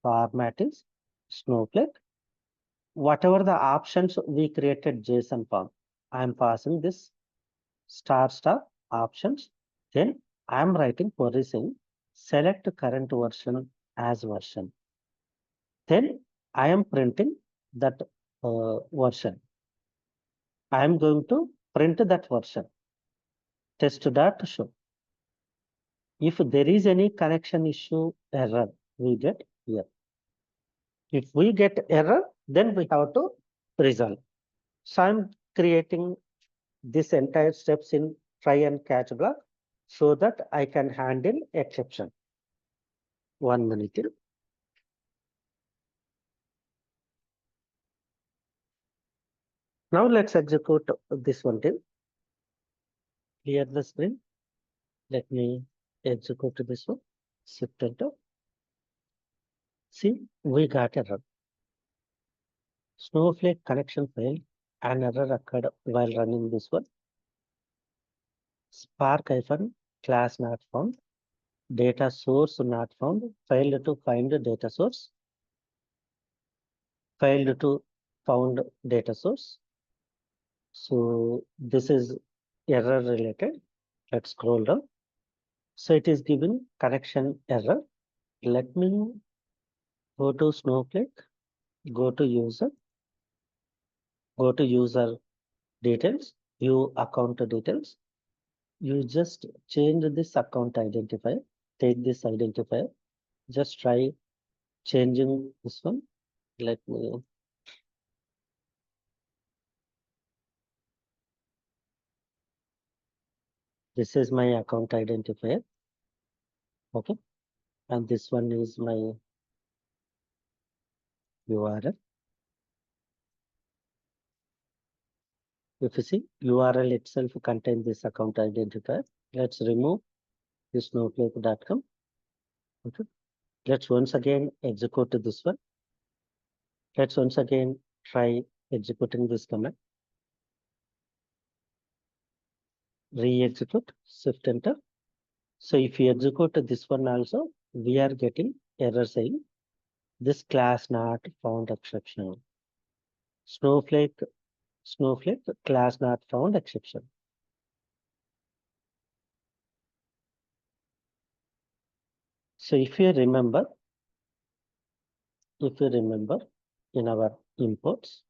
S1: Format is Snowflake. Whatever the options we created JSON form, I am passing this star options. Then I am writing query saying select current version as version. Then I am printing that version. I am going to print that version. Test.show. If there is any connection issue error, we get here. If we get error, then we have to resolve. So I'm creating this entire steps in try and catch block so that I can handle exception. 1 minute. Now let's execute this one till clear the screen. Let me execute this one. Shift enter. See, we got error. Snowflake connection failed. An error occurred while running this one. Spark hyphen class not found. Data source not found. Failed to find data source. Failed to found data source. So this is error related. Let's scroll down. So it is given connection error. Let me go to Snowflake, go to user details, view account details. You just change this account identifier, take this identifier, just try changing this one. Let me, this is my account identifier. Okay. And this one is my URL. If you see, URL itself contains this account identifier. Let's remove this snowflake.com. Okay. Let's once again execute this one. Let's once again try executing this command. Re-execute, shift enter. So if you execute this one also, we are getting error saying this class not found exception. Snowflake class not found exception. So if you remember in our imports,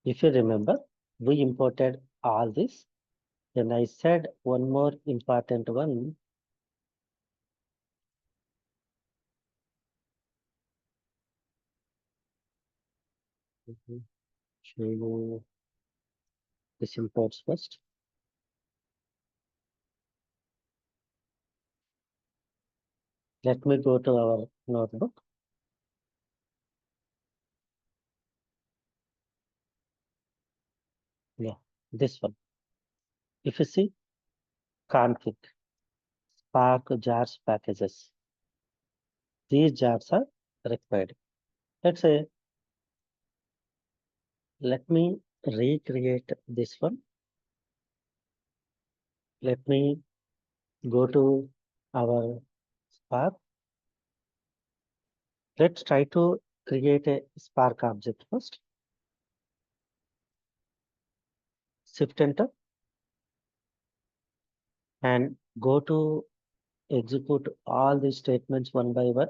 S1: if you remember, we imported all this. Then I said one more important one. Show you this imports first. Let me go to our notebook. Yeah, this one. If you see config, Spark jars packages, these jars are required. Let's say, let me recreate this one. Let me go to our Spark. Let's try to create a Spark object first. Shift enter and go to execute all these statements one by one.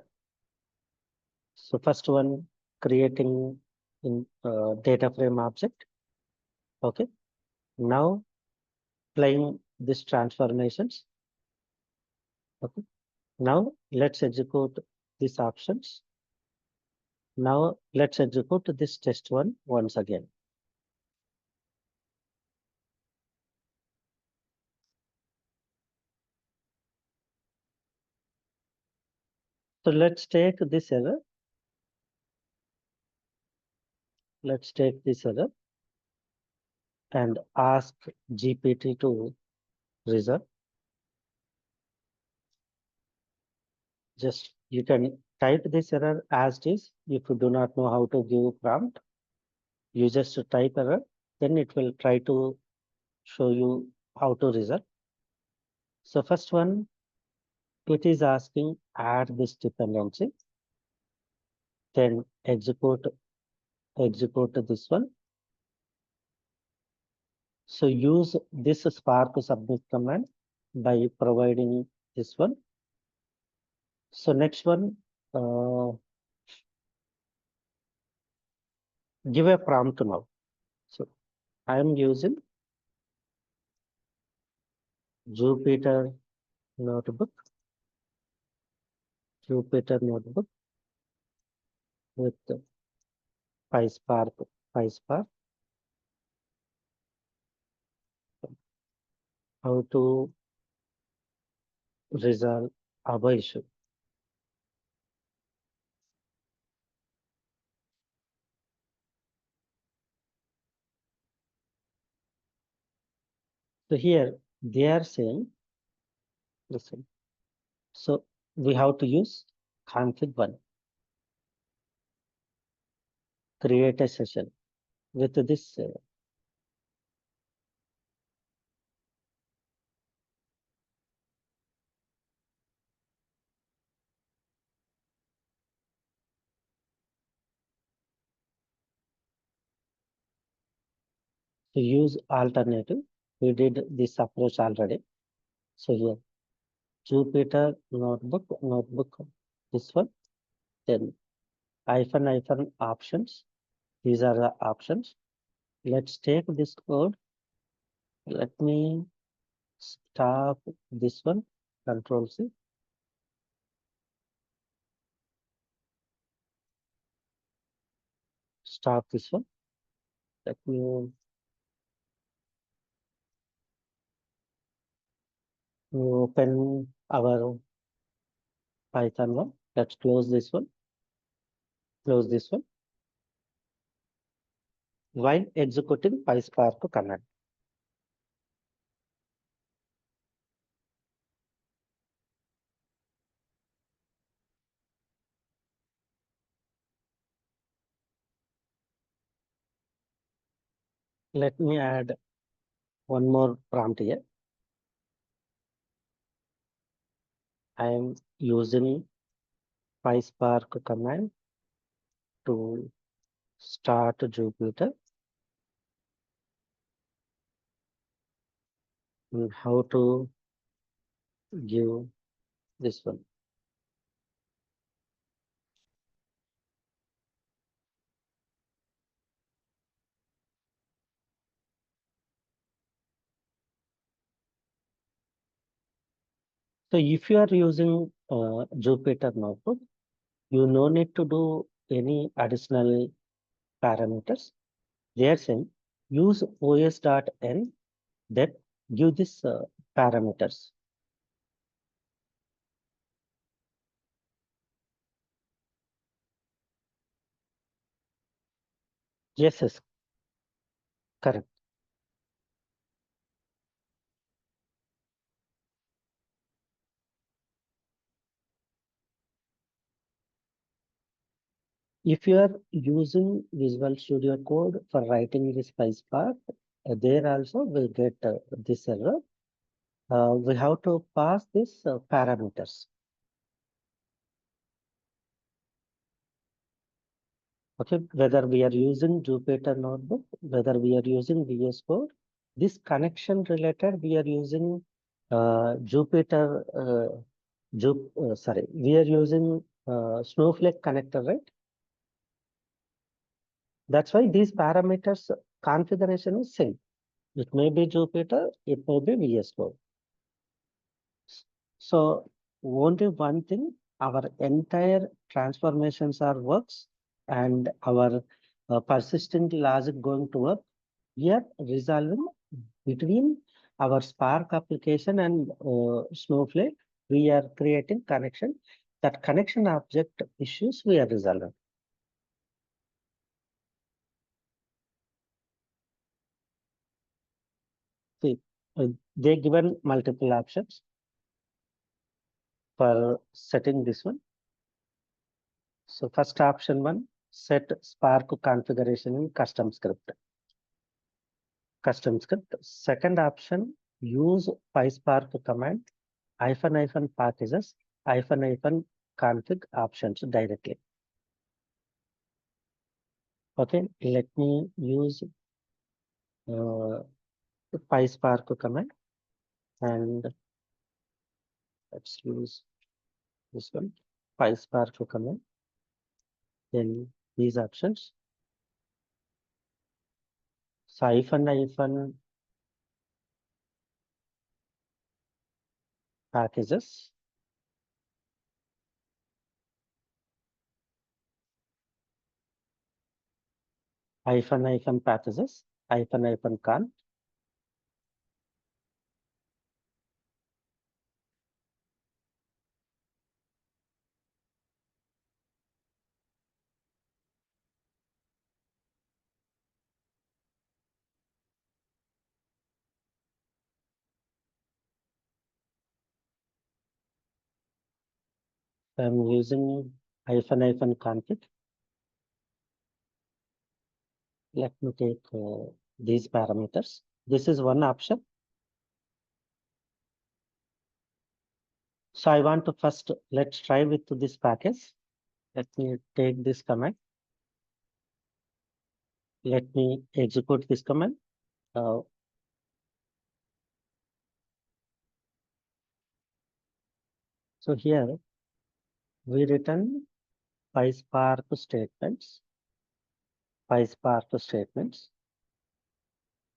S1: So first one, creating in data frame object. Okay. Now playing these transformations. Okay. Now let's execute these options. Now let's execute this test one once again. So let's take this error. Let's take this error and ask GPT to resolve. Just you can type this error as it is. If you do not know how to give prompt, you just type error, then it will try to show you how to resolve. So first one, it is asking add this dependency, then execute this one. So use this Spark submit command by providing this one. So next one, give a prompt now. So I am using Jupyter notebook, Jupyter notebook with PySpark, how to resolve our issue. So here they are saying, listen, so we have to use config one, create a session with this. To use alternative, we did this approach already. So here, Jupyter notebook, this one, then hyphen options. These are the options. Let's take this code. Let me stop this one, Control C. Stop this one. Let me open our Python one. Let's close this one. Close this one. while executing PySpark command. Let me add one more prompt here. I am using PySpark command to start Jupyter, and how to give this one. So if you are using Jupyter Notebook, you no need to do any additional parameters. They are saying use os.n that give this parameters. Yes, correct. If you are using Visual Studio Code for writing this PySpark, there also will get this error. We have to pass this parameters. Okay, whether we are using Jupyter Notebook, whether we are using VS Code, this connection related we are using Jupyter. Sorry, we are using Snowflake connector, right? That's why these parameters configuration is same. It may be Jupyter, it may be VS Code. So only one thing, our entire transformations are works and our persistent logic going to work. We are resolving between our Spark application and Snowflake. We are creating connection. That connection object issues we are resolving. See, they given multiple options for setting this one. So first option one, set Spark configuration in custom script. Custom script. Second option, use PySpark command packages config options directly. Okay, let me use uh, PySpark command and let's use this one, PySpark command. Then these options. So packages, packages, con. I'm using config. Let me take these parameters. This is one option. So I want to first, let's try with this package. Let me take this command. Let me execute this command. Uh, so here we return PySpark statements. PySpark statements.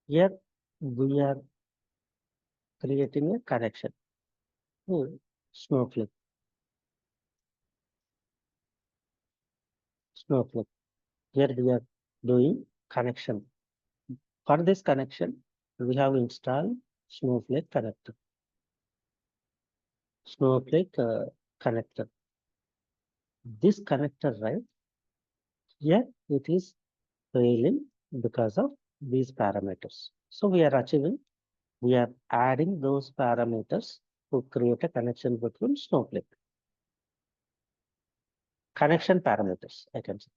S1: Here we are creating a connection to Snowflake. Snowflake. Here we are doing connection. For this connection, we have installed Snowflake connector. Snowflake connector. This connector, right? Here it is failing because of these parameters. So we are adding those parameters to create a connection between Snowflake. Connection parameters, I can say.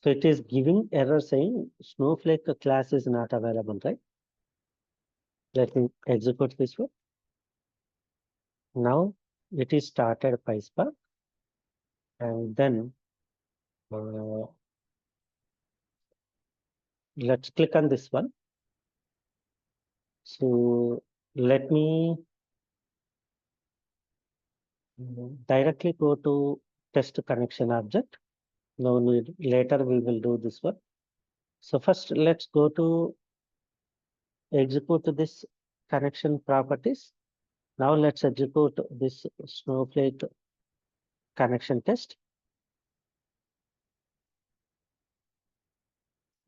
S1: So it is giving error saying Snowflake class is not available, right? Let me execute this one. Now it is started PySpark, and then let's click on this one. So let me directly go to test connection object. No need, later we will do this one. So first let's go to execute this connection properties. Now let's execute this Snowflake connection test.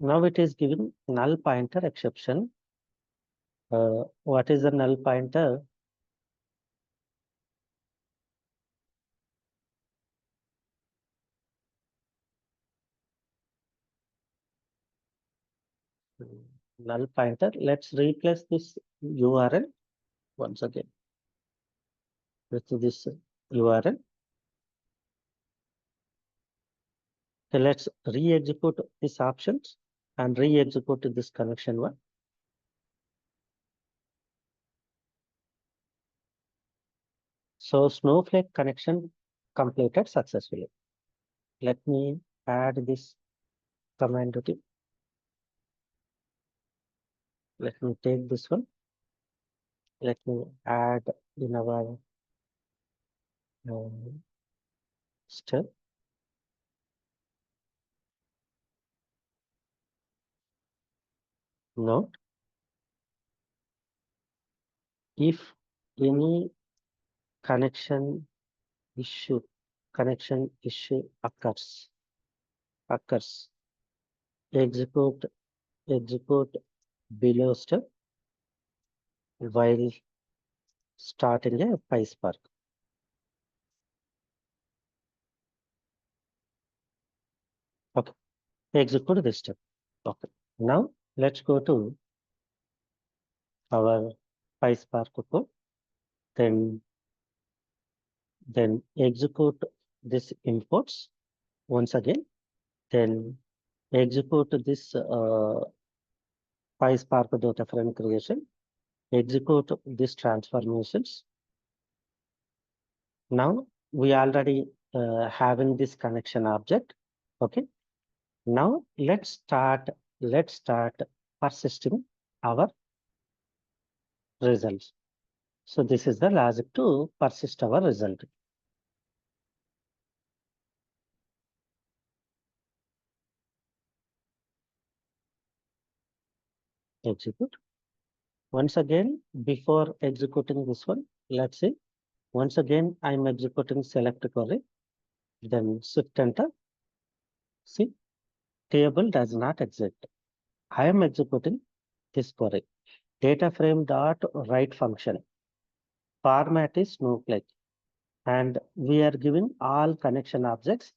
S1: Now it is giving null pointer exception. What is the null pointer? Null pointer. Let's replace this URL once again with this URL. So let's re-execute these options and re-execute this connection one. So Snowflake connection completed successfully. Let me add this command routine. Let me take this one. Let me add in our step. Note, if any connection issue occurs, execute below step while starting a PySpark. Okay, execute this step. Okay, now let's go to our PySpark code. Then execute this imports once again. Then execute this PySpark data frame creation. Execute these transformations. Now we already having this connection object. Okay. Now let's start persisting our results. So this is the logic to persist our result. Execute. Once again, before executing this one, let's see. Once again, I'm executing select query. Then shift enter. See, table does not exist. I am executing this query. Data frame dot write function. Format is Snowflake. And we are giving all connection objects.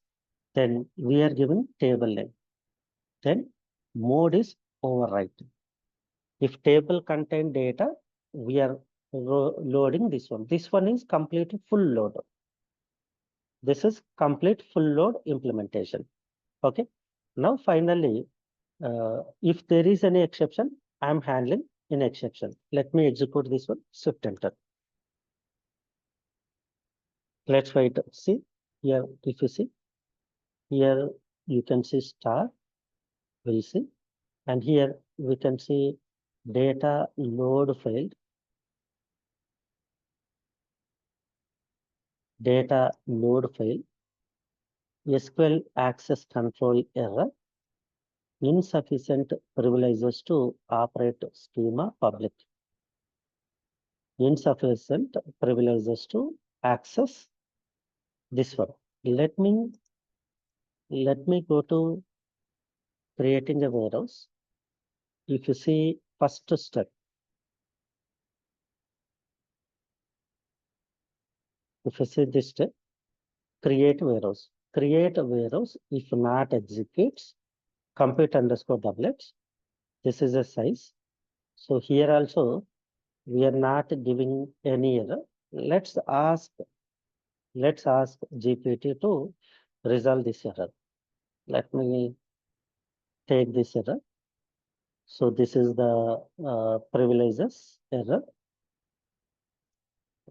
S1: Then we are giving table name. Then mode is overwrite. If table contain data, we are loading this one. This one is complete full load. This is complete full load implementation. Okay. Now finally, if there is any exception, I am handling in exception. Let me execute this one. Shift enter. Let's wait. See here. If you see here, you can see star. We'll see, and here we can see data load failed. Data load failed. SQL access control error. Insufficient privileges to operate schema public. Insufficient privileges to access this one. Let me go to creating a warehouse. If you see first step, If you see this step, create warehouse. Create a warehouse if not executes, compute underscore doublets. This is a size. So here also we are not giving any error. Let's ask GPT to resolve this error. Let me take this error. So this is the privileges error.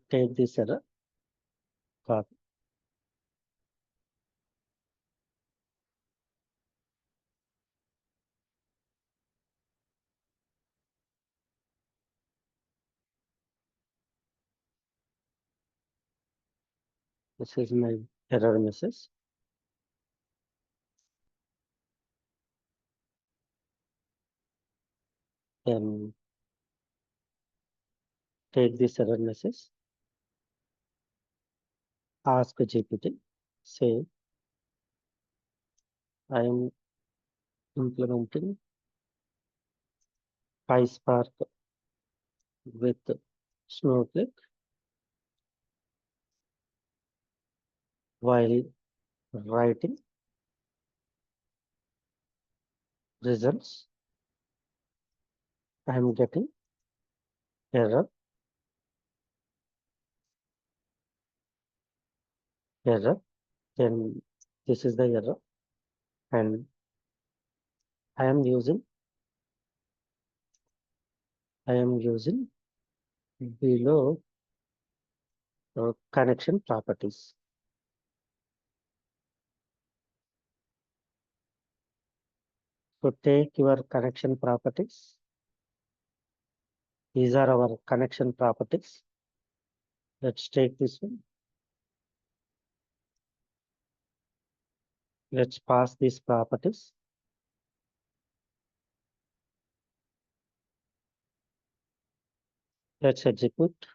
S1: Take this error. Copy. This is my error message. Then take this error message. Ask GPT. Say I am implementing PySpark with Snowflake while writing results. I am getting error, error. Then this is the error, and I am using below connection properties. So take your connection properties. These are our connection properties. Let's take this one. Let's pass these properties. Let's execute.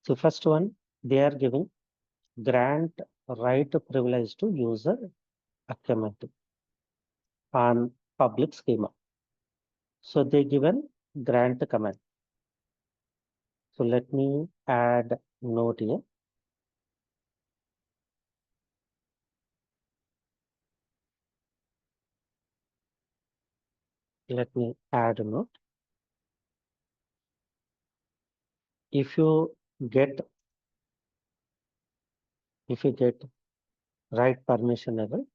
S1: So first one, they are giving grant right privilege to user Akkem on public schema. So they given grant command. So let me add note here. Let me add a note. If you get right permission level,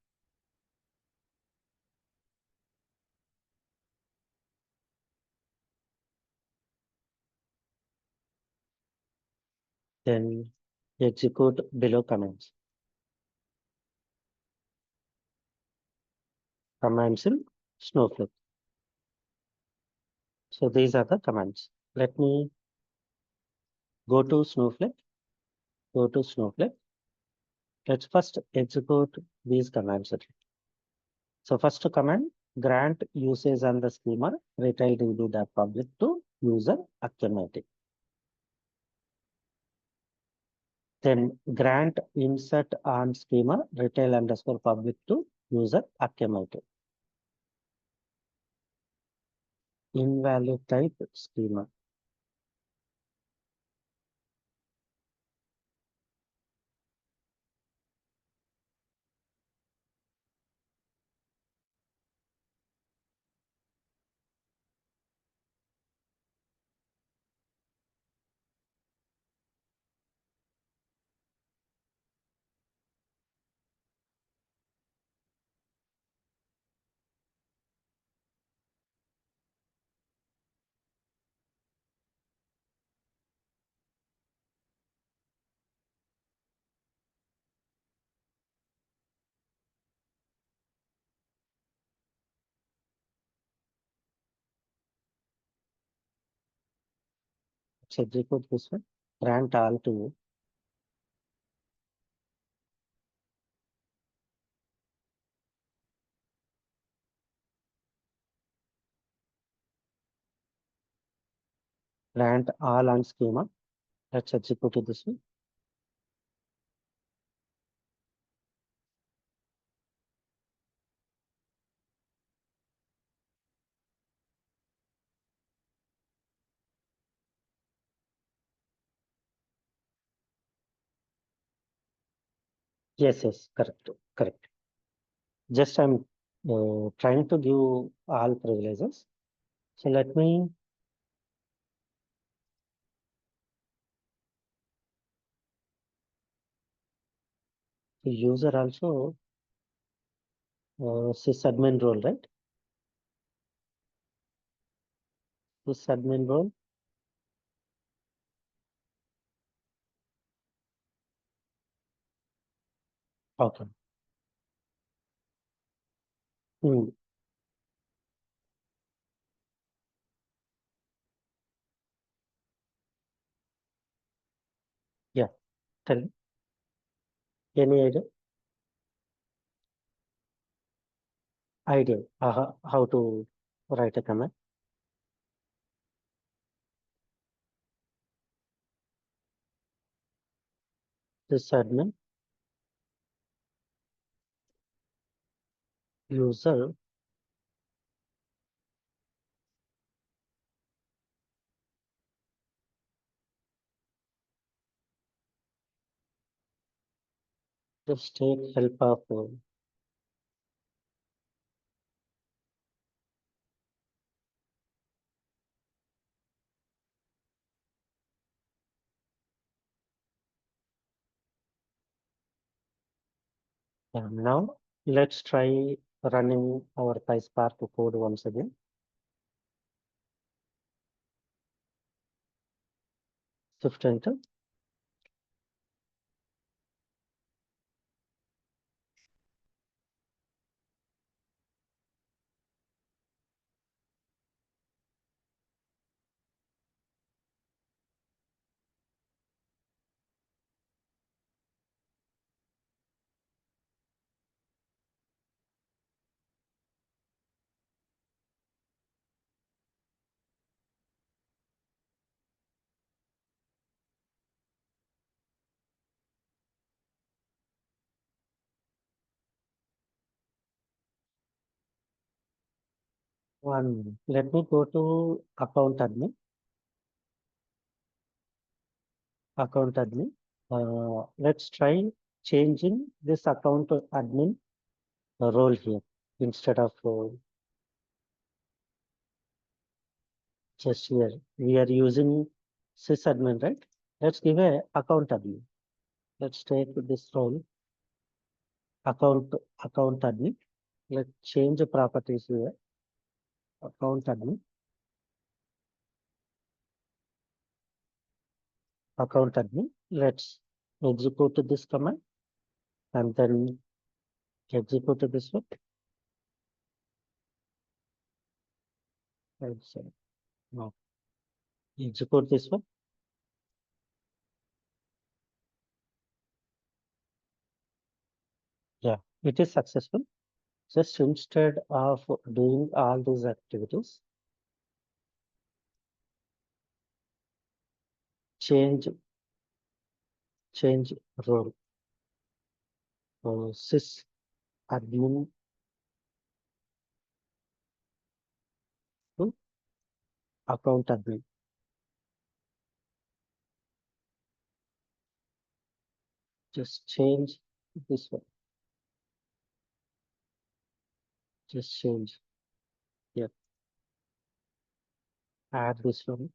S1: then execute below commands. Commands in Snowflake. So these are the commands. Let me go to Snowflake. Go to Snowflake. Let's first execute these commands. So first command, grant usage on the schema retail db.public to user Akkem. Then grant insert on schema retail underscore public to user Akkem. Invalid type schema. Let's execute this one. Grant all to grant all on schema. Let's execute this one. Yes, yes, correct, correct. Just I'm trying to give all privileges. So let me the user also sysadmin role, right? Sysadmin role. Okay. Hmm. Yeah. Tell me. Any idea? Idea. How to write a command? Sysadmin user. Just take help of. Now let's try running our PySpark code once again. Shift enter. One. Let me go to account admin. Account admin. Let's try changing this account admin role here instead of just here. We are using sysadmin, right? Let's give a account admin. Let's take this role account account admin. Let's change the properties here. Account admin, account admin. Let's execute this command and then execute this one. Let's now execute this one. Yeah, it is successful. Just instead of doing all these activities, change change role. Sys admin to account admin. Just change this one. Just change. Yeah, add this one.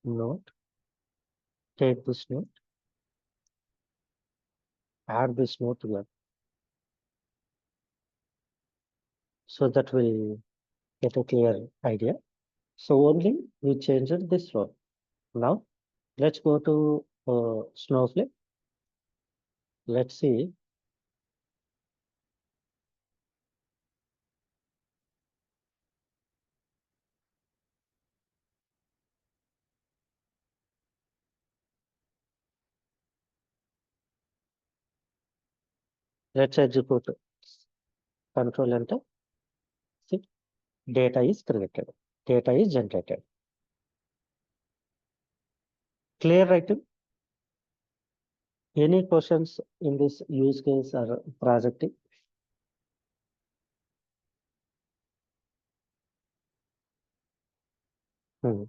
S1: Note. Take this note. Add this note here. So that will get a clear idea. So only we changed this one. Now let's go to Snowflake. Let's see. Let's execute. Control enter. See, data is created. Data is generated. Clear, right? Any questions in this use case or project? Hmm.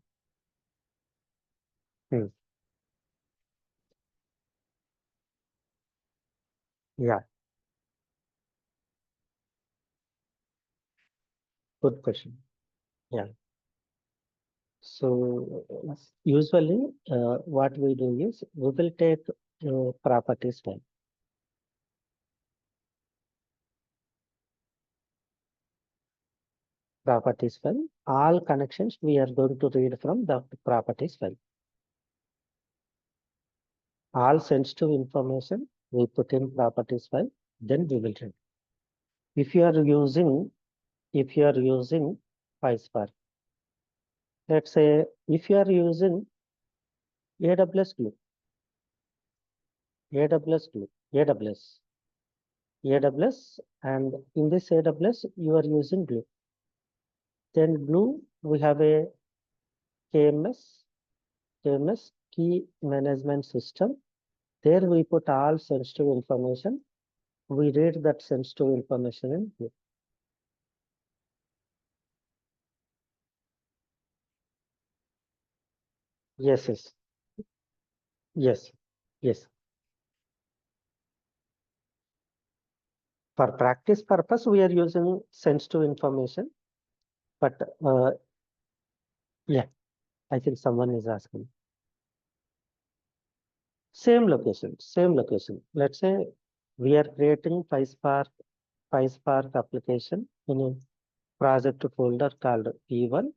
S1: Hmm. Yeah, good question. Yeah. So usually what we do is we will take properties file. Properties file. All connections we are going to read from the properties file. All sensitive information we put in properties file, then we will read. If you are using, if you are using PySpark, let's say if you are using AWS Glue, AWS Glue, AWS, and in this AWS you are using Glue. Then Glue we have a KMS key management system. There we put all sensitive information. We read that sensitive information in Glue. Yes, yes, yes, yes. For practice purpose, we are using sensitive information, but yeah, I think someone is asking. Same location, same location. Let's say we are creating PySpark application in a project folder called P1.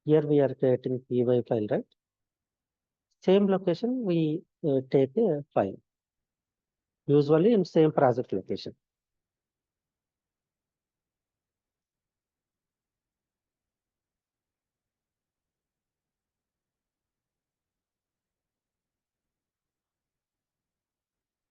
S1: Here we are creating PY file, right? Same location, we take a file, usually in same project location.